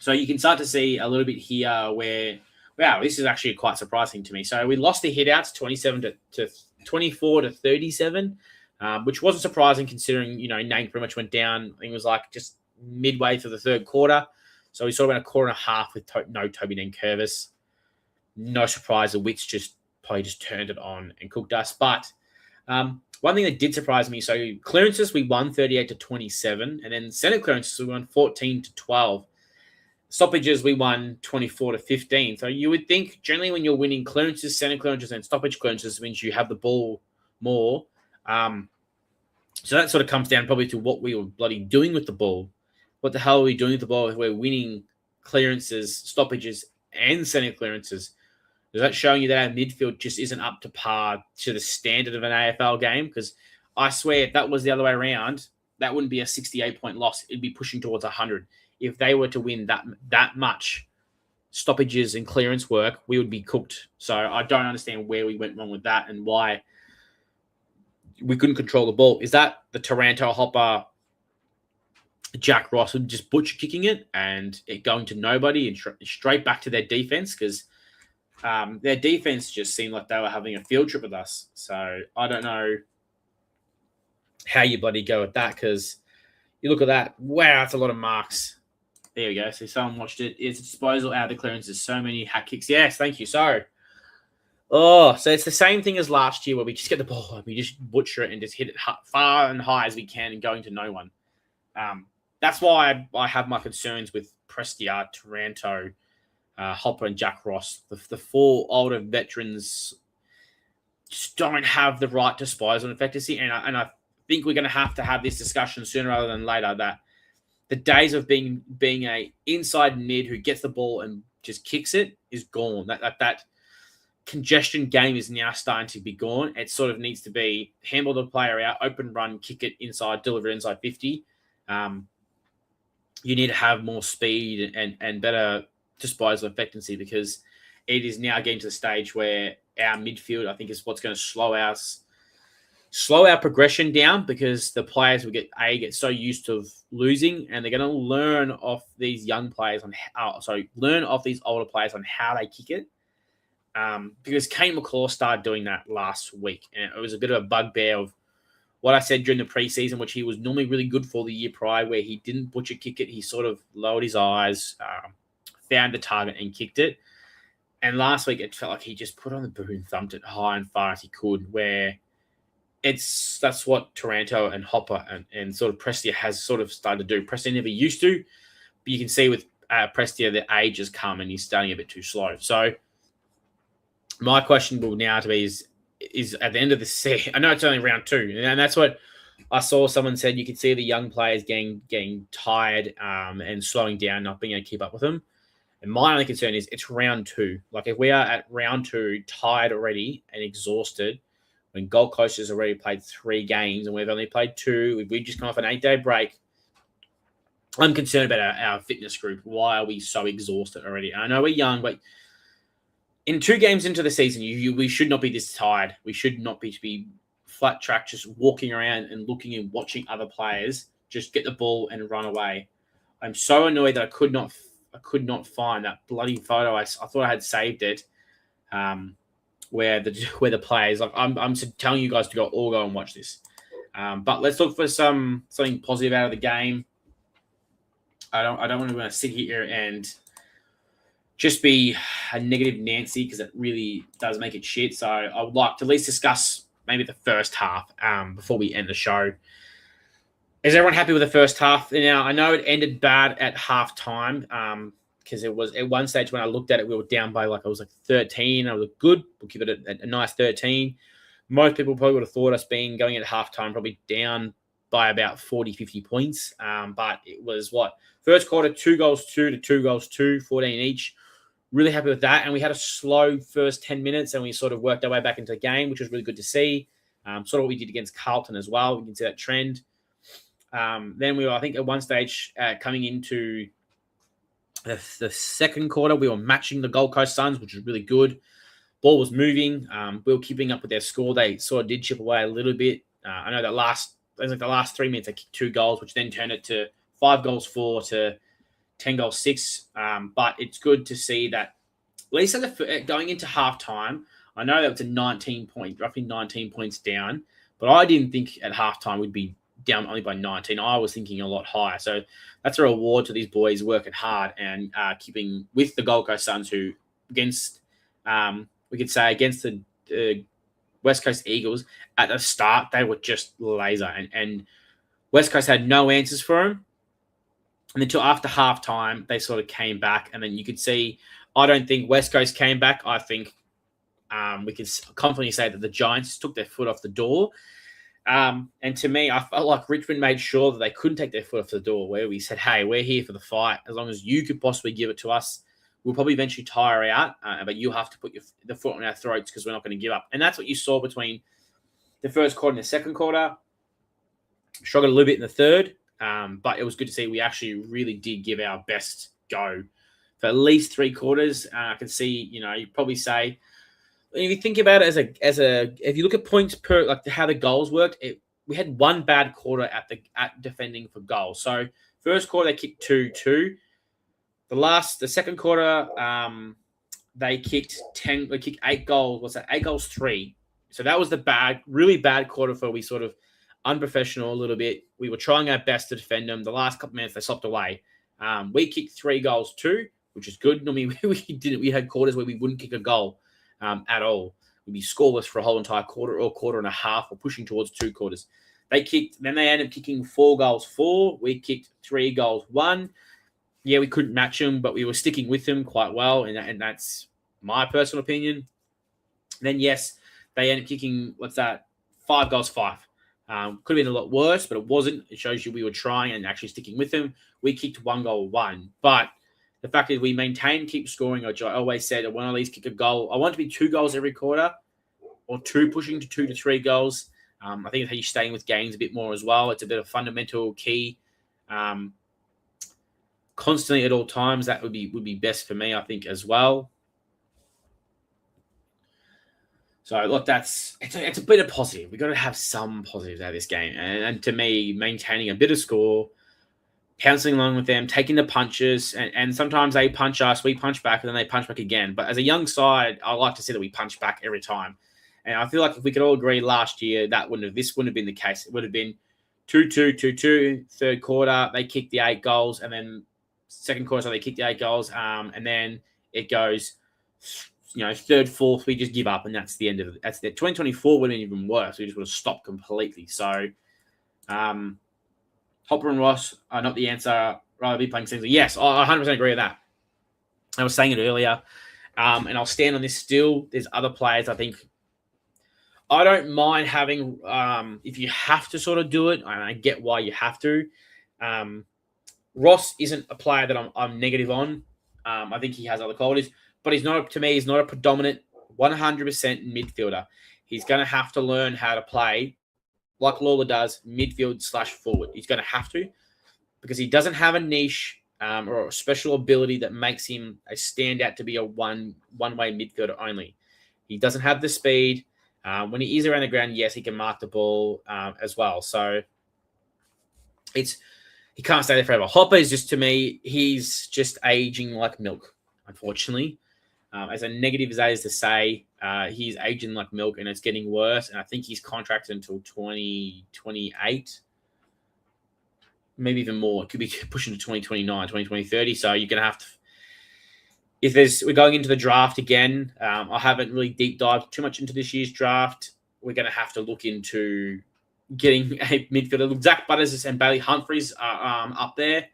So you can start to see a little bit here where, wow, this is actually quite surprising to me. So we lost the hitouts 27 to 24 to 37, which wasn't surprising considering, Nang pretty much went down. I think it was like just midway through the third quarter. So we saw about a quarter and a half with no Toby Nankervis. No surprise, the Wits probably just turned it on and cooked us. But one thing that did surprise me, so clearances, we won 38 to 27. And then center clearances, we won 14 to 12. Stoppages, we won 24 to 15. So you would think generally when you're winning clearances, center clearances, and stoppage clearances means you have the ball more. So that sort of comes down probably to what we were bloody doing with the ball. What the hell are we doing with the ball if we're winning clearances, stoppages, and center clearances? Is that showing you that our midfield just isn't up to par to the standard of an AFL game? Because I swear if that was the other way around, that wouldn't be a 68-point loss. It'd be pushing towards 100. If they were to win that much stoppages and clearance work, we would be cooked. So I don't understand where we went wrong with that and why we couldn't control the ball. Is that the Taranto, Hopper, Jack Ross just butcher kicking it and it going to nobody and straight back to their defense? Because their defense just seemed like they were having a field trip with us. So I don't know how you bloody go with that, because you look at that. Wow, that's a lot of marks. There we go. So someone watched it. It's a disposal out of the clearances. So many hat kicks. Yes, thank you. So it's the same thing as last year where we just get the ball and we just butcher it and just hit it far and high as we can and going to no one. That's why I have my concerns with Prestia, Taranto, Hopper, and Jack Ross. The four older veterans just don't have the right disposal efficiency, and I think we're going to have this discussion sooner rather than later, that the days of being a inside mid who gets the ball and just kicks it is gone. That congestion game is now starting to be gone. It sort of needs to be handball the player out, open run, kick it inside, deliver inside 50. You need to have more speed and better disposal efficiency, because it is now getting to the stage where our midfield, I think, is what's going to slow our progression down, because the players will get so used to losing, and they're going to learn off these young players learn off these older players on how they kick it. Because Kane McClaw started doing that last week, and it was a bit of a bugbear of what I said during the preseason, which he was normally really good for the year prior, where he didn't butcher kick it. He sort of lowered his eyes, found the target and kicked it. And last week, it felt like he just put on the boot and thumped it high and far as he could, where that's what Taranto and Hopper and sort of Prestia has sort of started to do. Prestia never used to, but you can see with Prestia, the age has come and he's starting a bit too slow. So my question will now to be is at the end of the season, I know it's only round 2, and that's what I saw. Someone said you could see the young players getting tired and slowing down, not being able to keep up with them. And my only concern is it's round 2. Like if we are at round 2, tired already and exhausted, when Gold Coast has already played 3 games and we've only played 2, we've just come off an 8-day break. I'm concerned about our fitness group. Why are we so exhausted already? And I know we're young, but in 2 games into the season, we should not be this tired. We should not be flat track, just walking around and looking and watching other players just get the ball and run away. I'm so annoyed that I could not find that bloody photo. I thought I had saved it, where the players, like I'm telling you guys to all go and watch this. But let's look for something positive out of the game. I don't want to sit here and just be a negative Nancy, because it really does make it shit. So I would like to at least discuss maybe the first half before we end the show. Is everyone happy with the first half? Now, I know it ended bad at halftime. because it was at one stage when I looked at it, we were down by like, it was like 13. I was like, good. We'll give it a nice 13. Most people probably would have thought us being going at halftime, probably down by about 40, 50 points. But it was first quarter, 2 goals, 2 goals, 2, 14 each. Really happy with that. And we had a slow first 10 minutes and we sort of worked our way back into the game, which was really good to see. Sort of what we did against Carlton as well. We can see that trend. Then we were, I think, at one stage coming into the second quarter, we were matching the Gold Coast Suns, which was really good. Ball was moving. We were keeping up with their score. They sort of did chip away a little bit. I know that the last 3 minutes, they kicked 2 goals, which then turned it to 5 goals 4 to 10 goals 6. But it's good to see that at least going into halftime, I know that it's roughly 19 points down, but I didn't think at halftime we'd be down only by 19. I was thinking a lot higher. So that's a reward to these boys working hard and keeping with the Gold Coast Suns, who against the West Coast Eagles at the start, they were just laser, and West Coast had no answers for them. And until after halftime, they sort of came back, and then you could see, I don't think West Coast came back. I think we can confidently say that the Giants took their foot off the door. And to me, I felt like Richmond made sure that they couldn't take their foot off the door, where we said, hey, we're here for the fight. As long as you could possibly give it to us, we'll probably eventually tire out, but you have to put the foot on our throats because we're not going to give up. And that's what you saw between the first quarter and the second quarter. Struggled a little bit in the third, but it was good to see we actually really did give our best go for at least 3 quarters. I can see, you probably say, if you think about it if you look at points per, like how the goals worked, we had one bad quarter at defending for goals. So first quarter they kicked 2-2. The second quarter they kicked 8 goals. What's that? 8 goals 3. So that was the really bad quarter for we sort of unprofessional a little bit. We were trying our best to defend them. The last couple minutes they slopped away. We kicked 3 goals 2, which is good. Normally we had quarters where we wouldn't kick a goal at all. We'd be scoreless for a whole entire quarter or quarter and a half, or pushing towards 2 quarters. Then they ended up kicking 4 goals 4. We kicked 3 goals 1. Yeah, we couldn't match them, but we were sticking with them quite well, and that's my personal opinion. Then, yes, they ended up kicking, 5 goals 5. Could have been a lot worse, but it wasn't. It shows you we were trying and actually sticking with them. We kicked 1 goal 1, but the fact is we maintain, keep scoring, which I always said, I want to at least kick a goal. I want it to be 2 goals every quarter, or 2 pushing to 2 to 3 goals. I think it's how you're staying with games a bit more as well. It's a bit of fundamental key. Constantly at all times, that would be best for me, I think, as well. So look, it's a bit of positive. We've got to have some positives out of this game, and to me, maintaining a bit of score, pouncing along with them, taking the punches, and sometimes they punch us, we punch back, and then they punch back again. But as a young side, I like to see that we punch back every time. And I feel like if we could all agree last year, this wouldn't have been the case. It would have been 2-2, 2-2, third quarter, they kicked the 8 goals, and then second quarter, so they kicked the 8 goals, and then it goes, third, fourth, we just give up, and that's the end of it. That's the 2024 would have been even worse. We just would have stopped completely. So, Hopper and Ross are not the answer. Rather be playing Singsley. Yes, I 100% agree with that. I was saying it earlier, and I'll stand on this still. There's other players I think I don't mind having, if you have to sort of do it, and I get why you have to. Ross isn't a player that I'm negative on. I think he has other qualities, but he's not a predominant 100% midfielder. He's going to have to learn how to play like Lawler does, midfield/forward. He's going to have to, because he doesn't have a niche or a special ability that makes him a standout to be a one-way midfielder only. He doesn't have the speed. When he is around the ground, yes, he can mark the ball as well. So he can't stay there forever. Hopper is just, to me, he's just aging like milk, unfortunately. As a negative as that is to say, he's aging like milk and it's getting worse. And I think he's contracted until 2028, maybe even more. It could be pushing to 2029, 2030. So you're going to have to, we're going into the draft again. I haven't really deep dived too much into this year's draft. We're going to have to look into getting a midfielder. Zach Butters and Bailey Humphries are up there.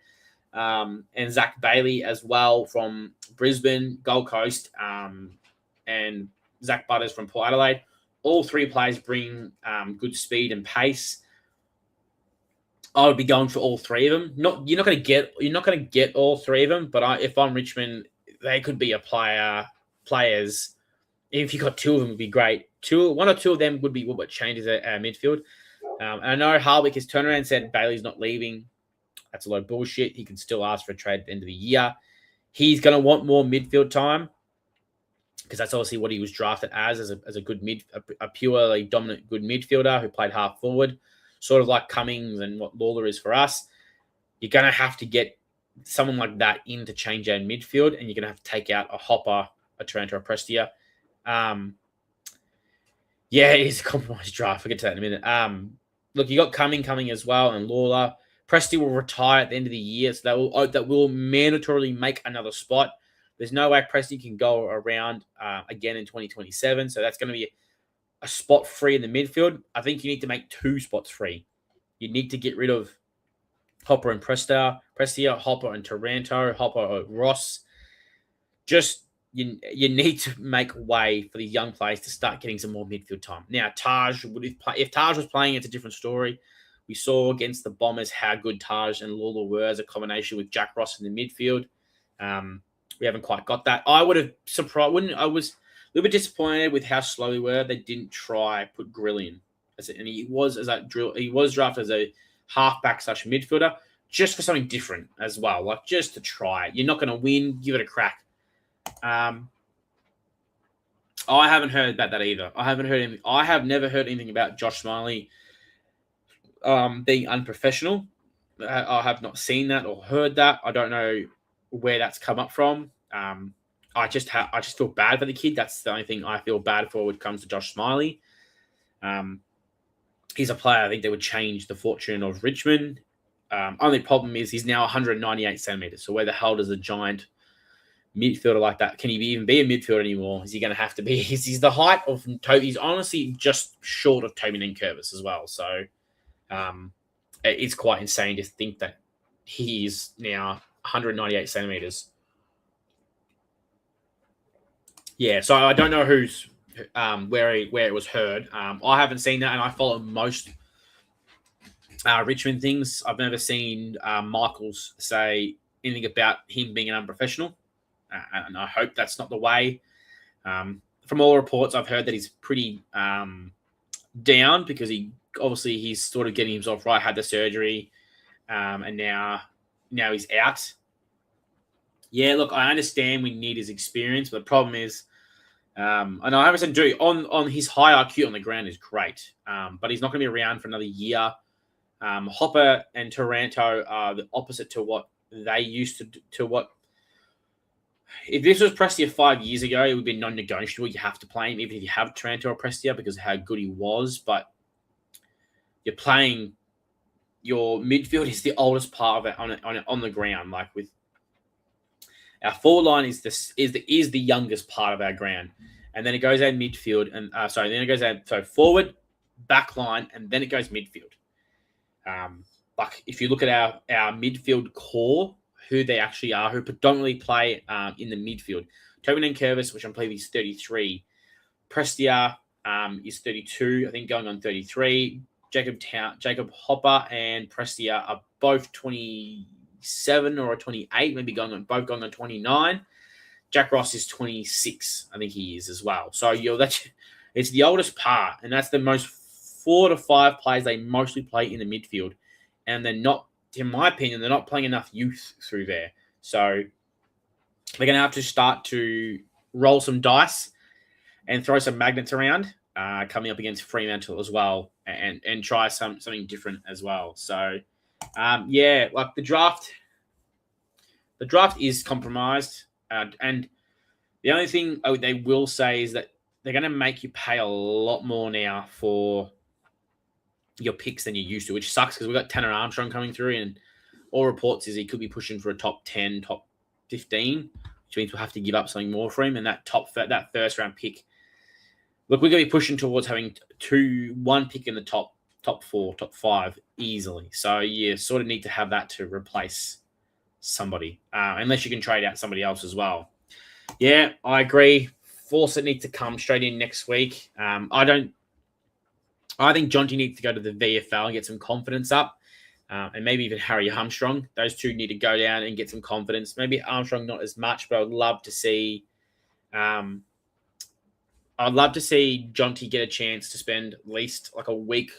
and Zach Bailey as well from Brisbane, Gold Coast, and Zach Butters from Port Adelaide. All three players bring good speed and pace. I would be going for all three of them. You're not going to get all three of them. But if I'm Richmond, they could be players. If you got two of them, would be great. One or two of them would be what changes at midfield. And I know Hardwick has turned around and said Bailey's not leaving. That's a lot of bullshit. He can still ask for a trade at the end of the year. He's going to want more midfield time because that's obviously what he was drafted as a good a purely dominant good midfielder who played half forward, sort of like Cummings and what Lawler is for us. You're going to have to get someone like that in to change our midfield, and you're going to have to take out a Hopper, a Taranto, a Prestia. Yeah, it is a compromised draft. We'll get to that in a minute. Look, you got coming as well, and Lawler. Prestia will retire at the end of the year, so that will mandatorily make another spot. There's no way Prestia can go around again in 2027, so that's going to be a spot free in the midfield. I think you need to make 2 spots free. You need to get rid of Hopper and Prestia, Hopper and Taranto, Hopper or Ross. Just you need to make way for the young players to start getting some more midfield time. Now, Taj, if Taj was playing, it's a different story. We saw against the Bombers how good Taj and Lawler were as a combination with Jack Ross in the midfield. We haven't quite got that. I would have surprised. I was a little bit disappointed with how slow we were. They didn't put Grill in, and he was drafted as a halfback / midfielder just for something different as well, like just to try. You're not going to win. Give it a crack. I haven't heard about that either. I have never heard anything about Josh Smiley being unprofessional. I have not seen that or heard that. I don't know where that's come up from. I just feel bad for the kid. That's the only thing I feel bad for when it comes to Josh Smiley. He's a player I think that would change the fortune of Richmond. Only problem is he's now 198 centimeters. So where the hell does a giant midfielder like that, can he even be a midfielder anymore? Is he going to have to be? He's the height of Toby. He's honestly just short of Toby Nankervis as well. So it's quite insane to think that he is now 198 centimeters. Yeah, so I don't know who's where it was heard. I haven't seen that, and I follow most Richmond things. I've never seen Michaels say anything about him being an unprofessional, and I hope that's not the way. From all reports, I've heard that he's pretty down because he's sort of getting himself right, had the surgery, and now he's out. Yeah, look, I understand we need his experience, but the problem is, and I haven't said on his high IQ on the ground is great, but he's not going to be around for another year. Hopper and Taranto are the opposite to what they used to what. If this was Prestia 5 years ago, it would be non-negotiable. You have to play him, even if you have Taranto or Prestia, because of how good he was. But you're playing your midfield is the oldest part of it on the ground. Like with our forward line is the youngest part of our ground, and then it goes out midfield then it goes out forward, back line, and then it goes midfield. Like if you look at our midfield core, who they actually are, who predominantly play in the midfield. Toby Nankervis, which I believe he's 33. Prestia is 32, I think going on 33. Jacob Hopper and Prestia are both 27 or 28, maybe both going on 29. Jack Ross is 26, I think he is as well. So it's the oldest part, and that's the most 4 to 5 players they mostly play in the midfield, and they're not. In my opinion, they're not playing enough youth through there. So they're going to have to start to roll some dice and throw some magnets around coming up against Fremantle as well and try something different as well. So, like the draft is compromised. And the only thing they will say is that they're going to make you pay a lot more now for your picks than you used to, which sucks because we've got Tanner Armstrong coming through, and all reports is he could be pushing for a top 10, top 15, which means we'll have to give up something more for him. And that first round pick, look, we're going to be pushing towards having one pick in the top 4, top 5 easily. So you sort of need to have that to replace somebody, unless you can trade out somebody else as well. Yeah, I agree. Fawcett needs to come straight in next week. I think Jonty needs to go to the VFL and get some confidence up, and maybe even Harry Armstrong. Those two need to go down and get some confidence. Maybe Armstrong not as much, but I'd love to see. I'd love to see Jonty get a chance to spend at least like a week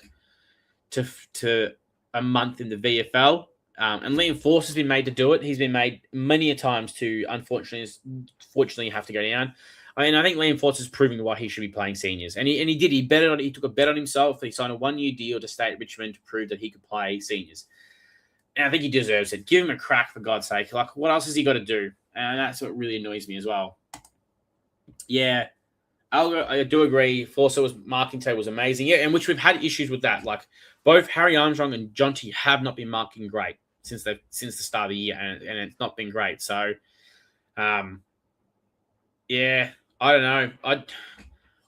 to a month in the VFL. And Liam Force has been made to do it. He's been made many a times to, unfortunately, have to go down. I mean, I think Liam Force is proving why he should be playing seniors, and he did. He took a bet on himself. He signed a 1-year deal to stay at Richmond to prove that he could play seniors. And I think he deserves it. Give him a crack, for God's sake. Like, what else has he got to do? And that's what really annoys me as well. Yeah, I do agree. Force's marking today was amazing. Yeah, and which we've had issues with that. Like, both Harry Armstrong and Jonty have not been marking great since the start of the year, and it's not been great. So, yeah, I don't know.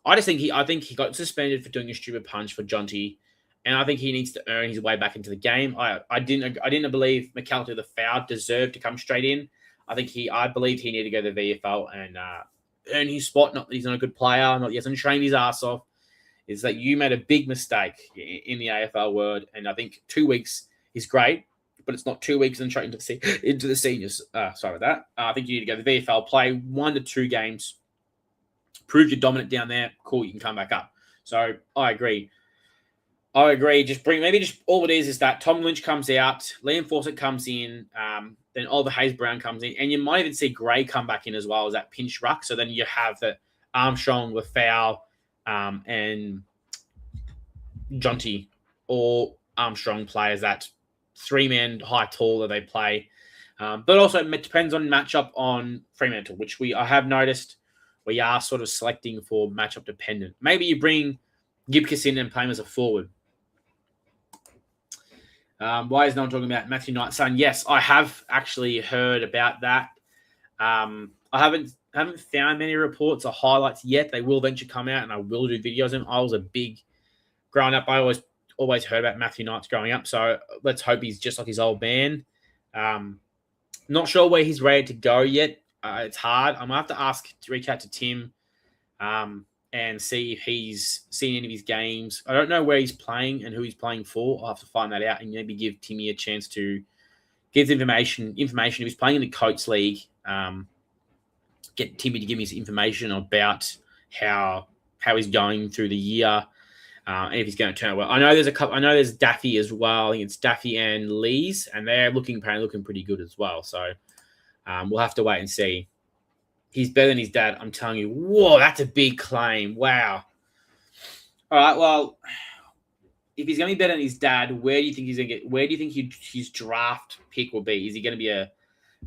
I think he got suspended for doing a stupid punch for Jonty, and I think he needs to earn his way back into the game. I didn't believe McAllister the foul deserved to come straight in. I believed he needed to go to the VFL and earn his spot. Not that he's not a good player, not that he hasn't trained his ass off. Is that you made a big mistake in the AFL world, and I think 2 weeks is great, but it's not 2 weeks and straight into the seniors. Sorry about that. I think you need to go to the VFL, play 1 to 2 games, prove you're dominant down there. Cool, you can come back up. So I agree. Just all it is that Tom Lynch comes out, Liam Fawcett comes in, then Oliver Hayes-Brown comes in, and you might even see Gray come back in as well as that pinch ruck. So then you have the Armstrong, Lafau, and Jonty or Armstrong players that 3-man high tall that they play. But also it depends on matchup on Fremantle, which I have noticed we are sort of selecting for matchup dependent. Maybe you bring Gibcus in and play him as a forward. Why is no one talking about Matthew Knight's son? Yes, I have actually heard about that. I haven't found many reports or highlights yet. They will eventually come out, and I will do videos of them. I was a big growing up. I always heard about Matthew Knights growing up. So let's hope he's just like his old man. Not sure where he's ready to go yet. It's hard. I'm gonna have to reach out to Tim, and see if he's seen any of his games. I don't know where he's playing and who he's playing for. I'll have to find that out and maybe give Timmy a chance to give information. If he's playing in the Coates League, get Timmy to give me some information about how he's going through the year, and if he's going to turn well. I know there's Daffy as well. I think it's Daffy and Lees, and they're looking pretty good as well. So we'll have to wait and see. He's better than his dad. I'm telling you. Whoa, that's a big claim. Wow. All right. Well, if he's going to be better than his dad, where do you think he's going to get? Where do you think his draft pick will be? Is he going to be an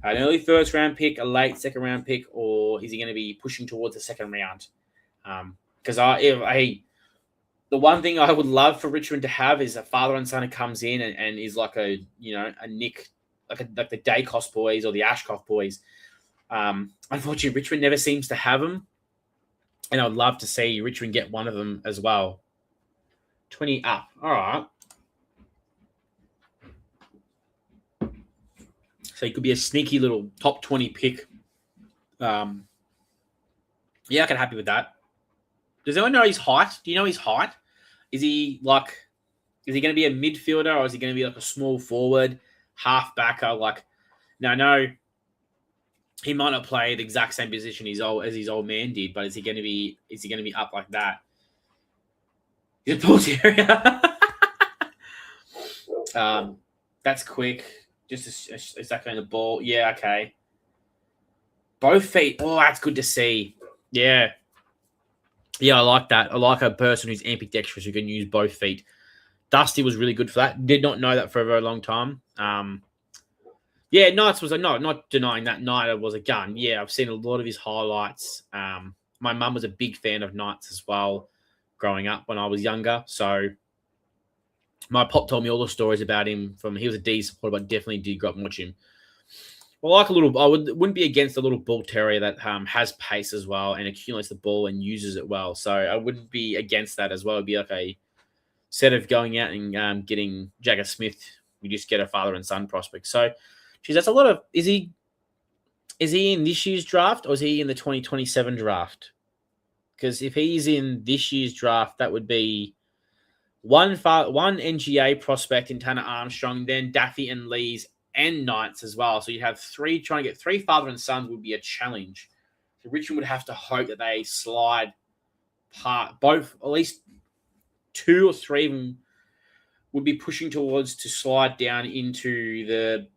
early first round pick, a late second round pick, or is he going to be pushing towards the second round? Because the one thing I would love for Richmond to have is a father and son who comes in and is like a Nick, like the Dacos boys or the Ashcroft boys. Unfortunately, Richmond never seems to have them, and I would love to see Richmond get one of them as well. 20 up. All right. So he could be a sneaky little top 20 pick. Yeah, I can happy with that. Does anyone know his height? Do you know his height? Is he going to be a midfielder, or is he going to be like a small forward, half backer? Now I know he might not play the exact same position as his old man did, but is he going to be up like that? He's a bull terrier. That's quick. Just a second on the ball. Yeah, okay. Both feet. Oh, that's good to see. Yeah. Yeah, I like that. I like a person who's ambidextrous who can use both feet. Dusty was really good for that. Did not know that for a very long time. Yeah, Knights was not denying that Knight was a gun. Yeah, I've seen a lot of his highlights. My mum was a big fan of Knights as well growing up when I was younger. So my pop told me all the stories about him he was a D supporter, but definitely did grow up and watch him. Well, I wouldn't be against a little bull terrier that has pace as well and accumulates the ball and uses it well. So I wouldn't be against that as well. It'd be like a set of going out and getting Jagger Smith. We just get a father and son prospect. So Geez, that's a lot of. Is he in this year's draft or is he in the 2027 draft? Because if he's in this year's draft, that would be one NGA prospect in Tanner Armstrong, then Daffy and Lees and Knights as well. So you have three. Trying to get three father and sons would be a challenge. So Richmond would have to hope that they slide both, at least 2 or 3 of them would be pushing towards to slide down into the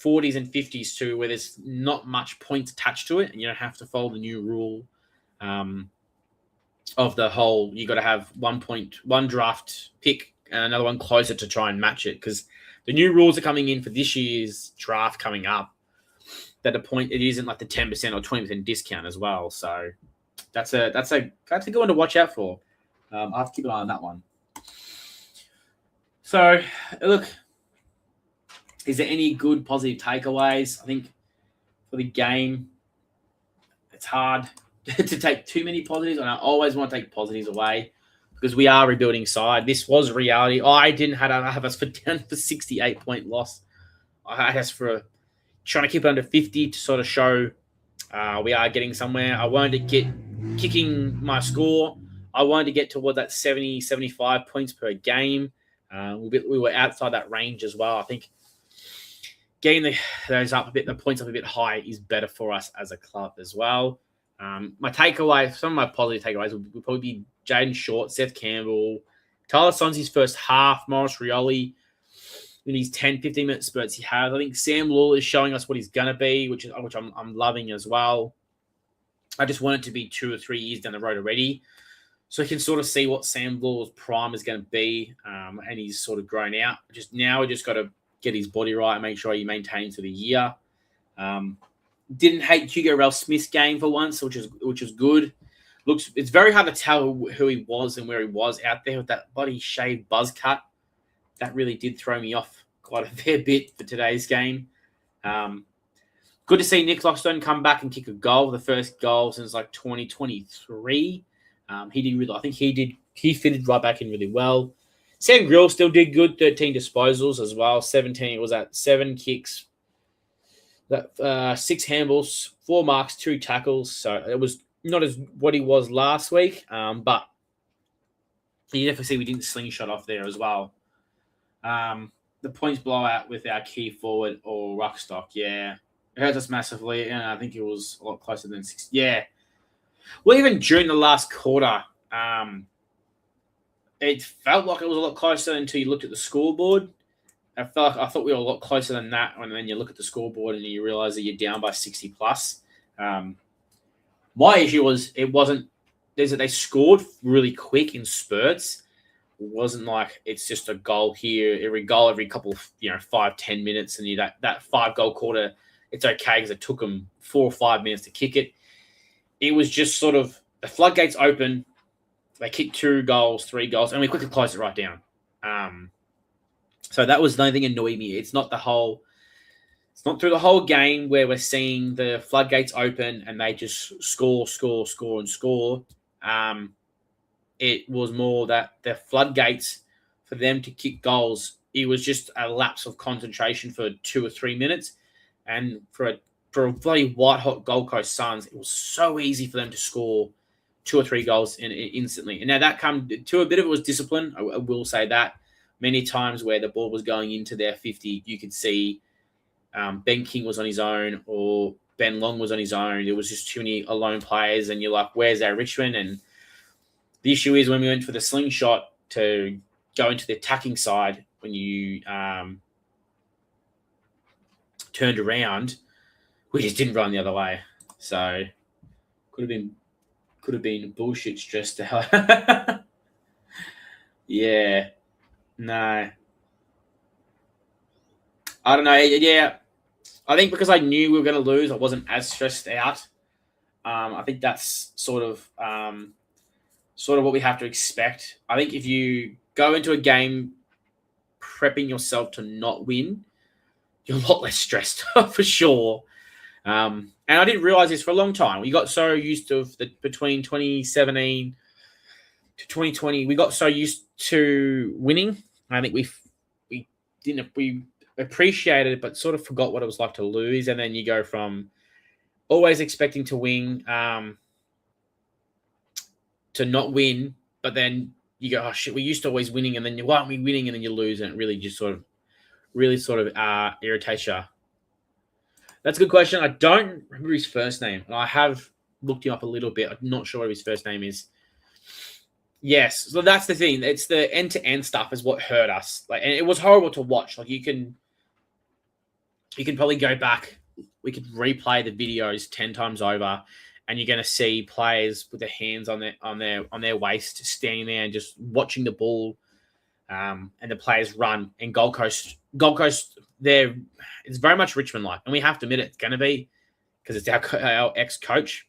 40s and 50s too, where there's not much points attached to it, and you don't have to follow the new rule of the whole. You got to have one draft pick and another one closer to try and match it, because the new rules are coming in for this year's draft coming up. That it isn't like the 10% or 20% discount as well. So that's a good one to watch out for. I'll have to keep an eye on that one. So look, is there any good positive takeaways? I think for the game, it's hard to take too many positives, and I always want to take positives away because we are a rebuilding side. This was reality. I have us for down for 68-point loss. I had us for trying to keep it under 50 to sort of show we are getting somewhere. I wanted to get kicking my score. I wanted to get toward that 70, 75 points per game. We were outside that range as well. I think getting those up a bit, the points up a bit high is better for us as a club as well. My takeaway, some of my positive takeaways would probably be Jaden Short, Seth Campbell, Tyler Sonsy's first half, Morris Rioli in these 10, 15-minute spurts he has. I think Sam Lawler is showing us what he's going to be, which I'm loving as well. I just want it to be 2 or 3 years down the road already, so you can sort of see what Sam Lawler's prime is going to be, and he's sort of grown out. We just got to get his body right and make sure he maintains for the year. Didn't hate Hugo Rell-Smith's game for once, which is good. It's very hard to tell who he was and where he was out there with that bloody shaved buzz cut. That really did throw me off quite a fair bit for today's game. Good to see Nick Lockstone come back and kick a goal, the first goal since like 2023. He did really. I think he fitted right back in really well. Sam Grill still did good, 13 disposals as well. 17. It was at 7 kicks, 6 handballs, 4 marks, 2 tackles. So it was not as what he was last week, but you definitely see we didn't slingshot off there as well. The points blowout with our key forward or Ruckstock, yeah, it hurts us massively, and I think it was a lot closer than 6. Yeah, well, even during the last quarter, it felt like it was a lot closer until you looked at the scoreboard. I thought we were a lot closer than that, and then you look at the scoreboard and you realize that you're down by 60 plus. My issue was they scored really quick in spurts. It wasn't like it's just a goal here, every couple, 5-10 minutes, and that 5-goal quarter, it's okay because it took them 4 or 5 minutes to kick it. It was just sort of the floodgates open. They kicked 2 goals, 3 goals, and we quickly closed it right down. So that was the only thing that annoyed me. It's not through the whole game where we're seeing the floodgates open and they just score. It was more that the floodgates for them to kick goals, it was just a lapse of concentration for 2 or 3 minutes. And for a bloody white-hot Gold Coast Suns, it was so easy for them to score 2 or 3 goals instantly. And now that come to a bit of it was discipline. I will say that. Many times where the ball was going into their 50, you could see Ben King was on his own or Ben Long was on his own. There was just too many alone players, and you're like, where's our Richmond? And the issue is when we went for the slingshot to go into the attacking side, when you turned around, we just didn't run the other way. So could have been bullshit stressed out. Yeah. No. I don't know. Yeah. I think because I knew we were going to lose, I wasn't as stressed out. I think that's sort of what we have to expect. I think if you go into a game prepping yourself to not win, you're a lot less stressed for sure. And I didn't realize this for a long time. We got so used to between 2017 to 2020, we got so used to winning. I think we appreciated it, but sort of forgot what it was like to lose. And then you go from always expecting to win to not win, but then you go, oh shit, we used to always winning, and then you aren't we winning, and then you lose, and it really just sort of irritates you. That's a good question. I don't remember his first name, and I have looked him up a little bit. I'm not sure what his first name is. Yes, so that's the thing. It's the end-to-end stuff is what hurt us. Like, and it was horrible to watch. Like, you can probably go back. We could replay the videos 10 times over, and you're going to see players with their hands on their waist, standing there and just watching the ball, and the players run. And Gold Coast, there, it's very much Richmond-like, and we have to admit it's going to be because it's our ex-coach.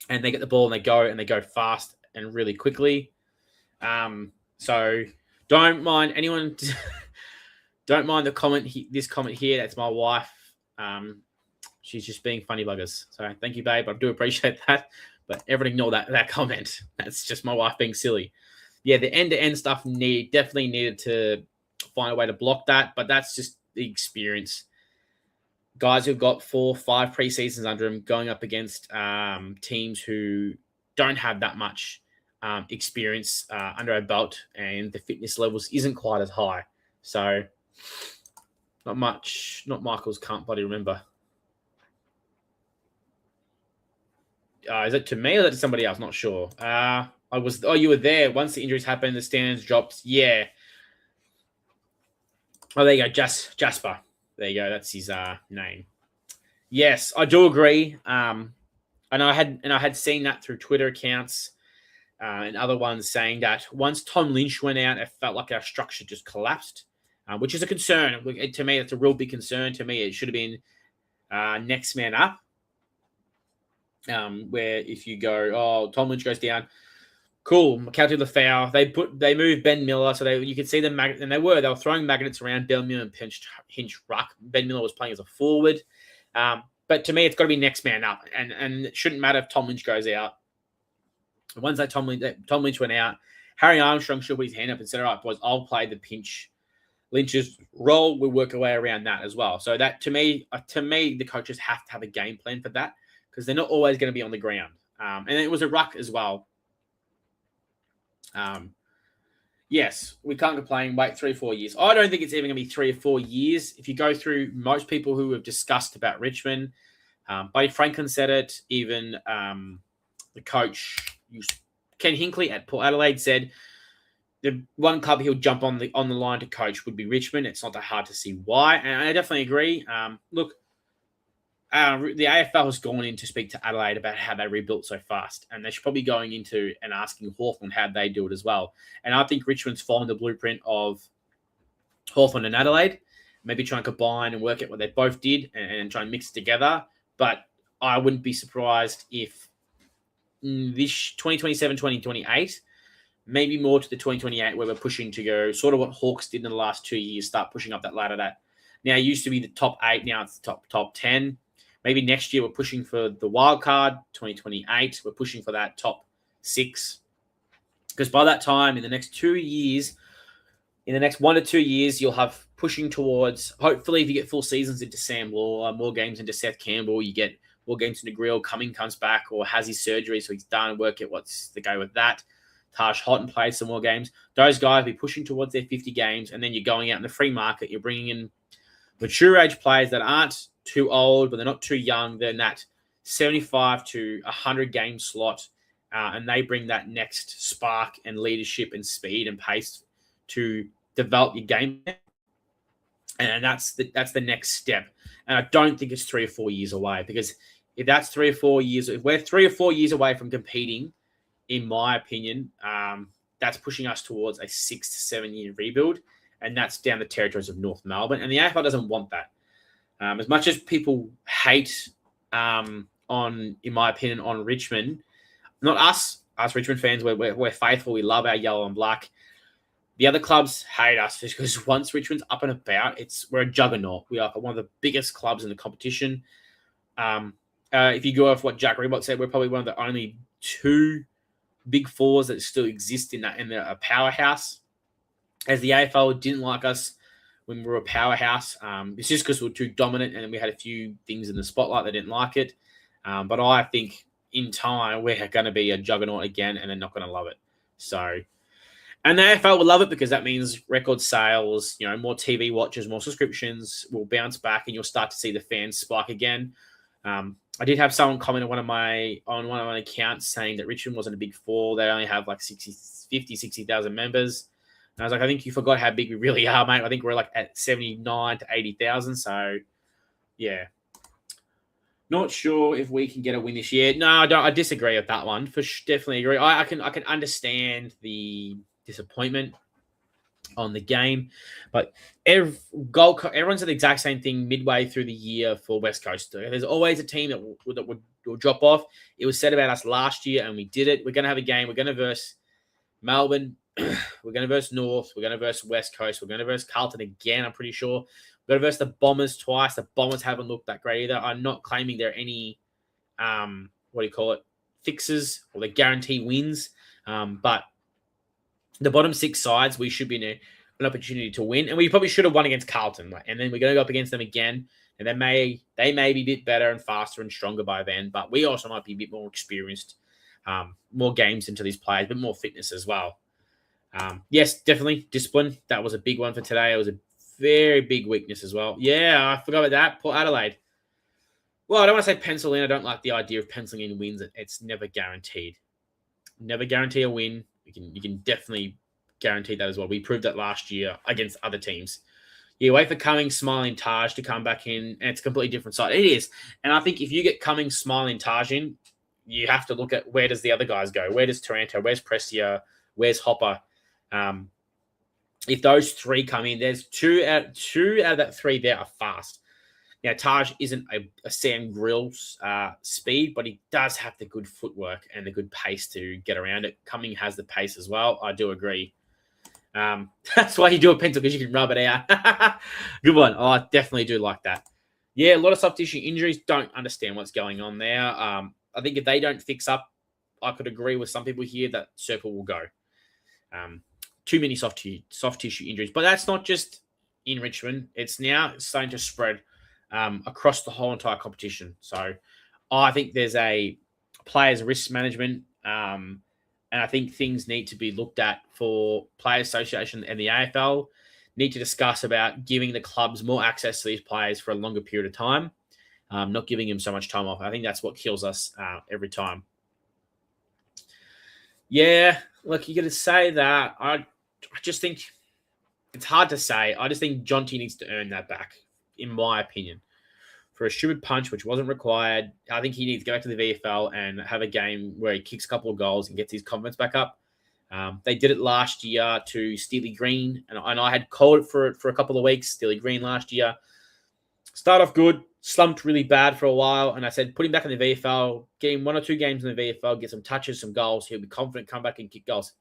And they get the ball and they go fast and really quickly. So don't mind anyone. Don't mind the comment. This comment here. That's my wife. She's just being funny buggers. So thank you, babe. I do appreciate that. But everyone ignore that comment. That's just my wife being silly. Yeah, the end-to-end stuff definitely needed to find a way to block that. But that's just the experience. Guys who've got 4 or 5 preseasons under them going up against teams who don't have that much experience under our belt, and the fitness levels isn't quite as high. So not much. Not Michael's, can't bloody remember. Is it to me or is it to somebody else? Not sure. You were there. Once the injuries happened, the standards dropped. Yeah. Oh, there you go. Jasper. There you go. That's his name. Yes, I do agree. And I had seen that through Twitter accounts and other ones saying that once Tom Lynch went out, it felt like our structure just collapsed, which is a concern. To me, it's a real big concern. To me, it should have been next man up. Where if you go, Tom Lynch goes down, cool, McCarthy the foul. They moved Ben Miller, so you could see them, and they were throwing magnets around Ben Miller and Hinch Ruck. Ben Miller was playing as a forward, but to me, it's got to be next man up, and it shouldn't matter if Tom Lynch goes out. Once that Tom Lynch went out, Harry Armstrong should put his hand up and said, "All right, boys, I'll play the pinch Lynch's role. We'll work our way around that as well." So that to me, the coaches have to have a game plan for that because they're not always going to be on the ground. And it was a ruck as well. Yes, we can't complain. Wait 3 or 4 years. I don't think it's even going to be 3 or 4 years. If you go through most people who have discussed about Richmond, Buddy Franklin said it. Even the coach, Ken Hinkley at Port Adelaide, said the one club he'll jump on the line to coach would be Richmond. It's not that hard to see why, and I definitely agree. Look. The AFL has gone in to speak to Adelaide about how they rebuilt so fast, and they should probably going into and asking Hawthorn how they do it as well. And I think Richmond's following the blueprint of Hawthorn and Adelaide, maybe try and combine and work out what they both did and try and mix it together. But I wouldn't be surprised if this 2027, 2028, maybe more to the 2028 where we're pushing to go sort of what Hawks did in the last 2 years, start pushing up that ladder that now used to be the top 8, now it's the top 10. Maybe next year we're pushing for the wild card, 2028. We're pushing for that top 6. Because by that time, in the next 2 years, in the next 1 to 2 years, you'll have pushing towards, hopefully if you get full seasons into Sam Law, more games into Seth Campbell, you get more games into Grill, Cumming comes back or has his surgery, so he's done, work out what's the go with that. Taj Houghton plays some more games. Those guys will be pushing towards their 50 games, and then you're going out in the free market, you're bringing in mature age players that aren't too old, but they're not too young. They're in that 75 to 100 game slot, and they bring that next spark and leadership and speed and pace to develop your game. And that's the next step. And I don't think it's 3 or 4 years away, because if that's 3 or 4 years, if we're 3 or 4 years away from competing, in my opinion, that's pushing us towards a 6 to 7 year rebuild. And that's down the territories of North Melbourne. And the AFL doesn't want that. As much as people hate in my opinion, on Richmond, not us Richmond fans, we're faithful. We love our yellow and black. The other clubs hate us because once Richmond's up and about, we're a juggernaut. We are one of the biggest clubs in the competition. If you go off what Jack Reebok said, we're probably one of the only 2 big 4s that still exist in a powerhouse. As the AFL didn't like us when we were a powerhouse. It's just because we were too dominant and we had a few things in the spotlight that didn't like it. But I think in time we're going to be a juggernaut again, and they're not going to love it. So, and the AFL will love it because that means record sales, more TV watchers, more subscriptions will bounce back, and you'll start to see the fans spike again. I did have someone comment on one of my accounts saying that Richmond wasn't a big four. They only have like 60,000 members. And I was like, I think you forgot how big we really are, mate. I think we're like at 79 to 80,000. So, yeah. Not sure if we can get a win this year. No, I don't. I disagree with that one. Definitely agree. I can understand the disappointment on the game, but everyone's at the exact same thing midway through the year for West Coast. There's always a team that will drop off. It was said about us last year, and we did it. We're going to have a game. We're going to verse Melbourne. We're going to verse North. We're going to verse West Coast. We're going to verse Carlton again, I'm pretty sure. We're going to verse the Bombers twice. The Bombers haven't looked that great either. I'm not claiming they're any, fixes or the guarantee wins. But the bottom six sides, we should be in an opportunity to win. And we probably should have won against Carlton. And then we're going to go up against them again. And they may be a bit better and faster and stronger by then. But we also might be a bit more experienced, more games into these players, but more fitness as well. Yes, definitely. Discipline. That was a big one for today. It was a very big weakness as well. Yeah, I forgot about that. Port Adelaide. Well, I don't want to say pencil in. I don't like the idea of penciling in wins. It's never guaranteed. Never guarantee a win. You can definitely guarantee that as well. We proved that last year against other teams. You wait for Cummings, Smiling, Taj to come back in, and it's a completely different side. It is. And I think if you get Cummings, Smiling, Taj in, you have to look at where does the other guys go? Where does Taranto? Where's Prestia? Where's Hopper? If those three come in, there's two out of that three there are fast. Now, Taj isn't a Sam Grill's speed, but he does have the good footwork and the good pace to get around it. Cumming has the pace as well. I do agree. That's why you do a pencil, because you can rub it out. Good one. Oh, I definitely do like that. Yeah, a lot of soft tissue injuries. Don't understand what's going on there. I think if they don't fix up, I could agree with some people here that Circle will go. Too many soft tissue injuries. But that's not just in Richmond. It's now starting to spread across the whole entire competition. So I think there's a players' risk management, and I think things need to be looked at for Players Association and the AFL need to discuss about giving the clubs more access to these players for a longer period of time, not giving them so much time off. I think that's what kills us every time. Yeah, look, you got to say that. I just think it's hard to say. I just think Jonty needs to earn that back, in my opinion. For a stupid punch, which wasn't required, I think he needs to go back to the VFL and have a game where he kicks a couple of goals and gets his confidence back up. They did it last year to Steely Green, and I had called it for a couple of weeks. Steely Green last year. Start off good, slumped really bad for a while, and I said, put him back in the VFL, get him 1 or 2 games in the VFL, get some touches, some goals. He'll be confident, come back and kick goals.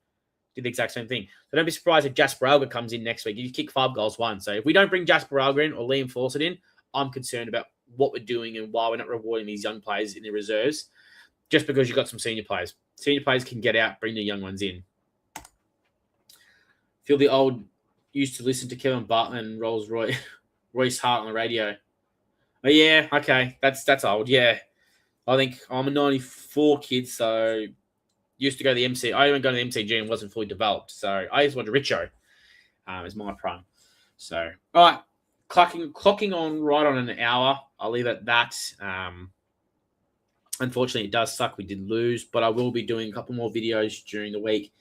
Do the exact same thing. So don't be surprised if Jasper Alga comes in next week. You kick 5 goals, 1. So if we don't bring Jasper Alga in or Liam Fawcett in, I'm concerned about what we're doing and why we're not rewarding these young players in the reserves just because you've got some senior players. Senior players can get out, bring the young ones in. Feel the old used to listen to Kevin Bartlett and Royce Hart on the radio. Oh, yeah, okay. That's old, yeah. I think I'm a 94 kid, so used to go to the MC. I even go to the MCG and wasn't fully developed. So I just watched Richo as my prime. So, all right. Clocking on right on an hour. I'll leave it at that. Unfortunately, it does suck. We did lose, but I will be doing a couple more videos during the week.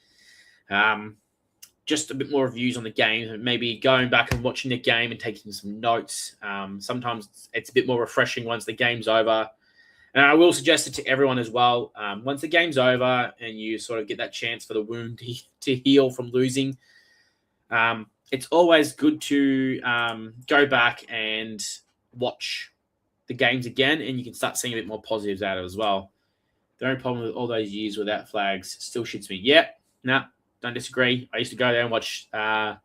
Just a bit more reviews on the game, and maybe going back and watching the game and taking some notes. Sometimes it's a bit more refreshing once the game's over. And I will suggest it to everyone as well. Once the game's over and you sort of get that chance for the wound to heal from losing, it's always good to go back and watch the games again, and you can start seeing a bit more positives out of it as well. The only problem with all those years without flags still shits me. Yep, don't disagree. I used to go there and watch the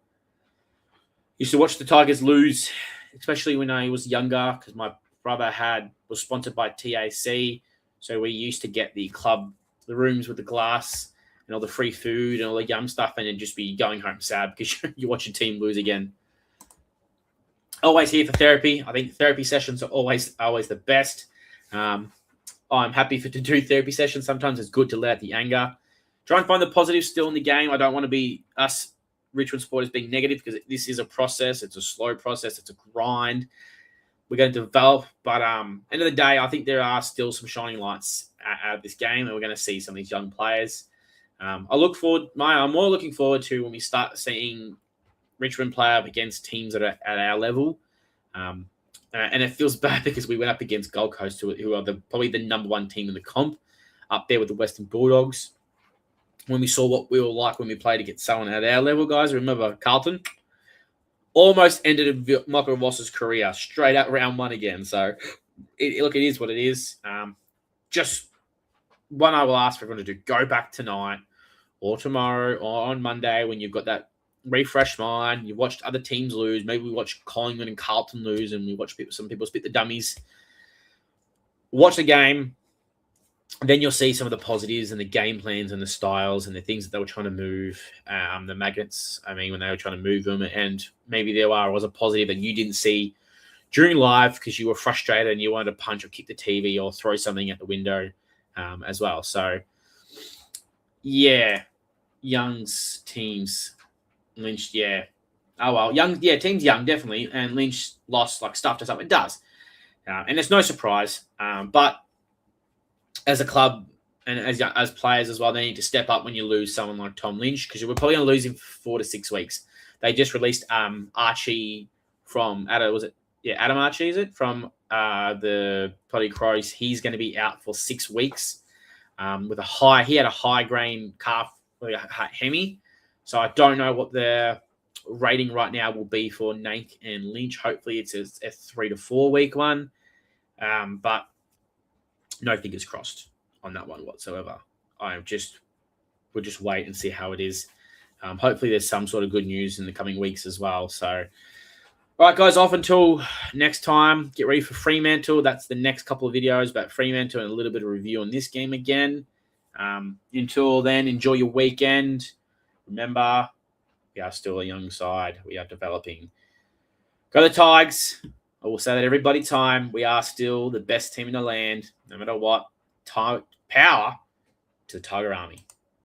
Tigers lose, especially when I was younger, because my brother was sponsored by TAC, so we used to get the rooms with the glass and all the free food and all the yum stuff, and then just be going home sad because you watch your team lose again. Always here for therapy. I think therapy sessions are always the best. I'm happy to do therapy sessions. Sometimes it's good to let out the anger. Try and find the positives still in the game. I don't want to be us Richmond supporters being negative because this is a process. It's a slow process. It's a grind. We're going to develop, but end of the day, I think there are still some shining lights out of this game, and we're going to see some of these young players. I'm more looking forward to when we start seeing Richmond play up against teams that are at our level. And it feels bad because we went up against Gold Coast, who are probably the number one team in the comp, up there with the Western Bulldogs. When we saw what we were like when we played against someone at our level, guys, remember Carlton almost ended Michael Ross's career straight out round one again. So, it is what it is. Just one I will ask for everyone to do: go back tonight or tomorrow or on Monday when you've got that refresh mind. You've watched other teams lose. Maybe we watched Collingwood and Carlton lose, and we watched some people spit the dummies. Watch the game. Then you'll see some of the positives and the game plans and the styles and the things that they were trying to move. The Magnets, when they were trying to move them, and maybe there was a positive that you didn't see during live because you were frustrated and you wanted to punch or kick the TV or throw something at the window as well. So, yeah, Young's teams, Lynch, yeah. Oh, well, team's young, definitely, and Lynch lost, stuffed us up. It does. And it's no surprise, but as a club and as players as well, they need to step up when you lose someone like Tom Lynch because we're probably going to lose him for 4 to 6 weeks. They just released Archie from Adam Archie, is it? From the Potty Crows. He's going to be out for 6 weeks with he had a high grain calf hemi. So I don't know what the rating right now will be for Nank and Lynch. Hopefully it's a 3 to 4 week one. But no fingers crossed on that one whatsoever. We'll just wait and see how it is. Hopefully there's some sort of good news in the coming weeks as well. So, all right, guys, off until next time. Get ready for Fremantle. That's the next couple of videos about Fremantle and a little bit of review on this game again. Until then, enjoy your weekend. Remember, we are still a young side. We are developing. Go the Tigers. I will say that every bloody time. We are still the best team in the land, no matter what. Power to the Tiger Army.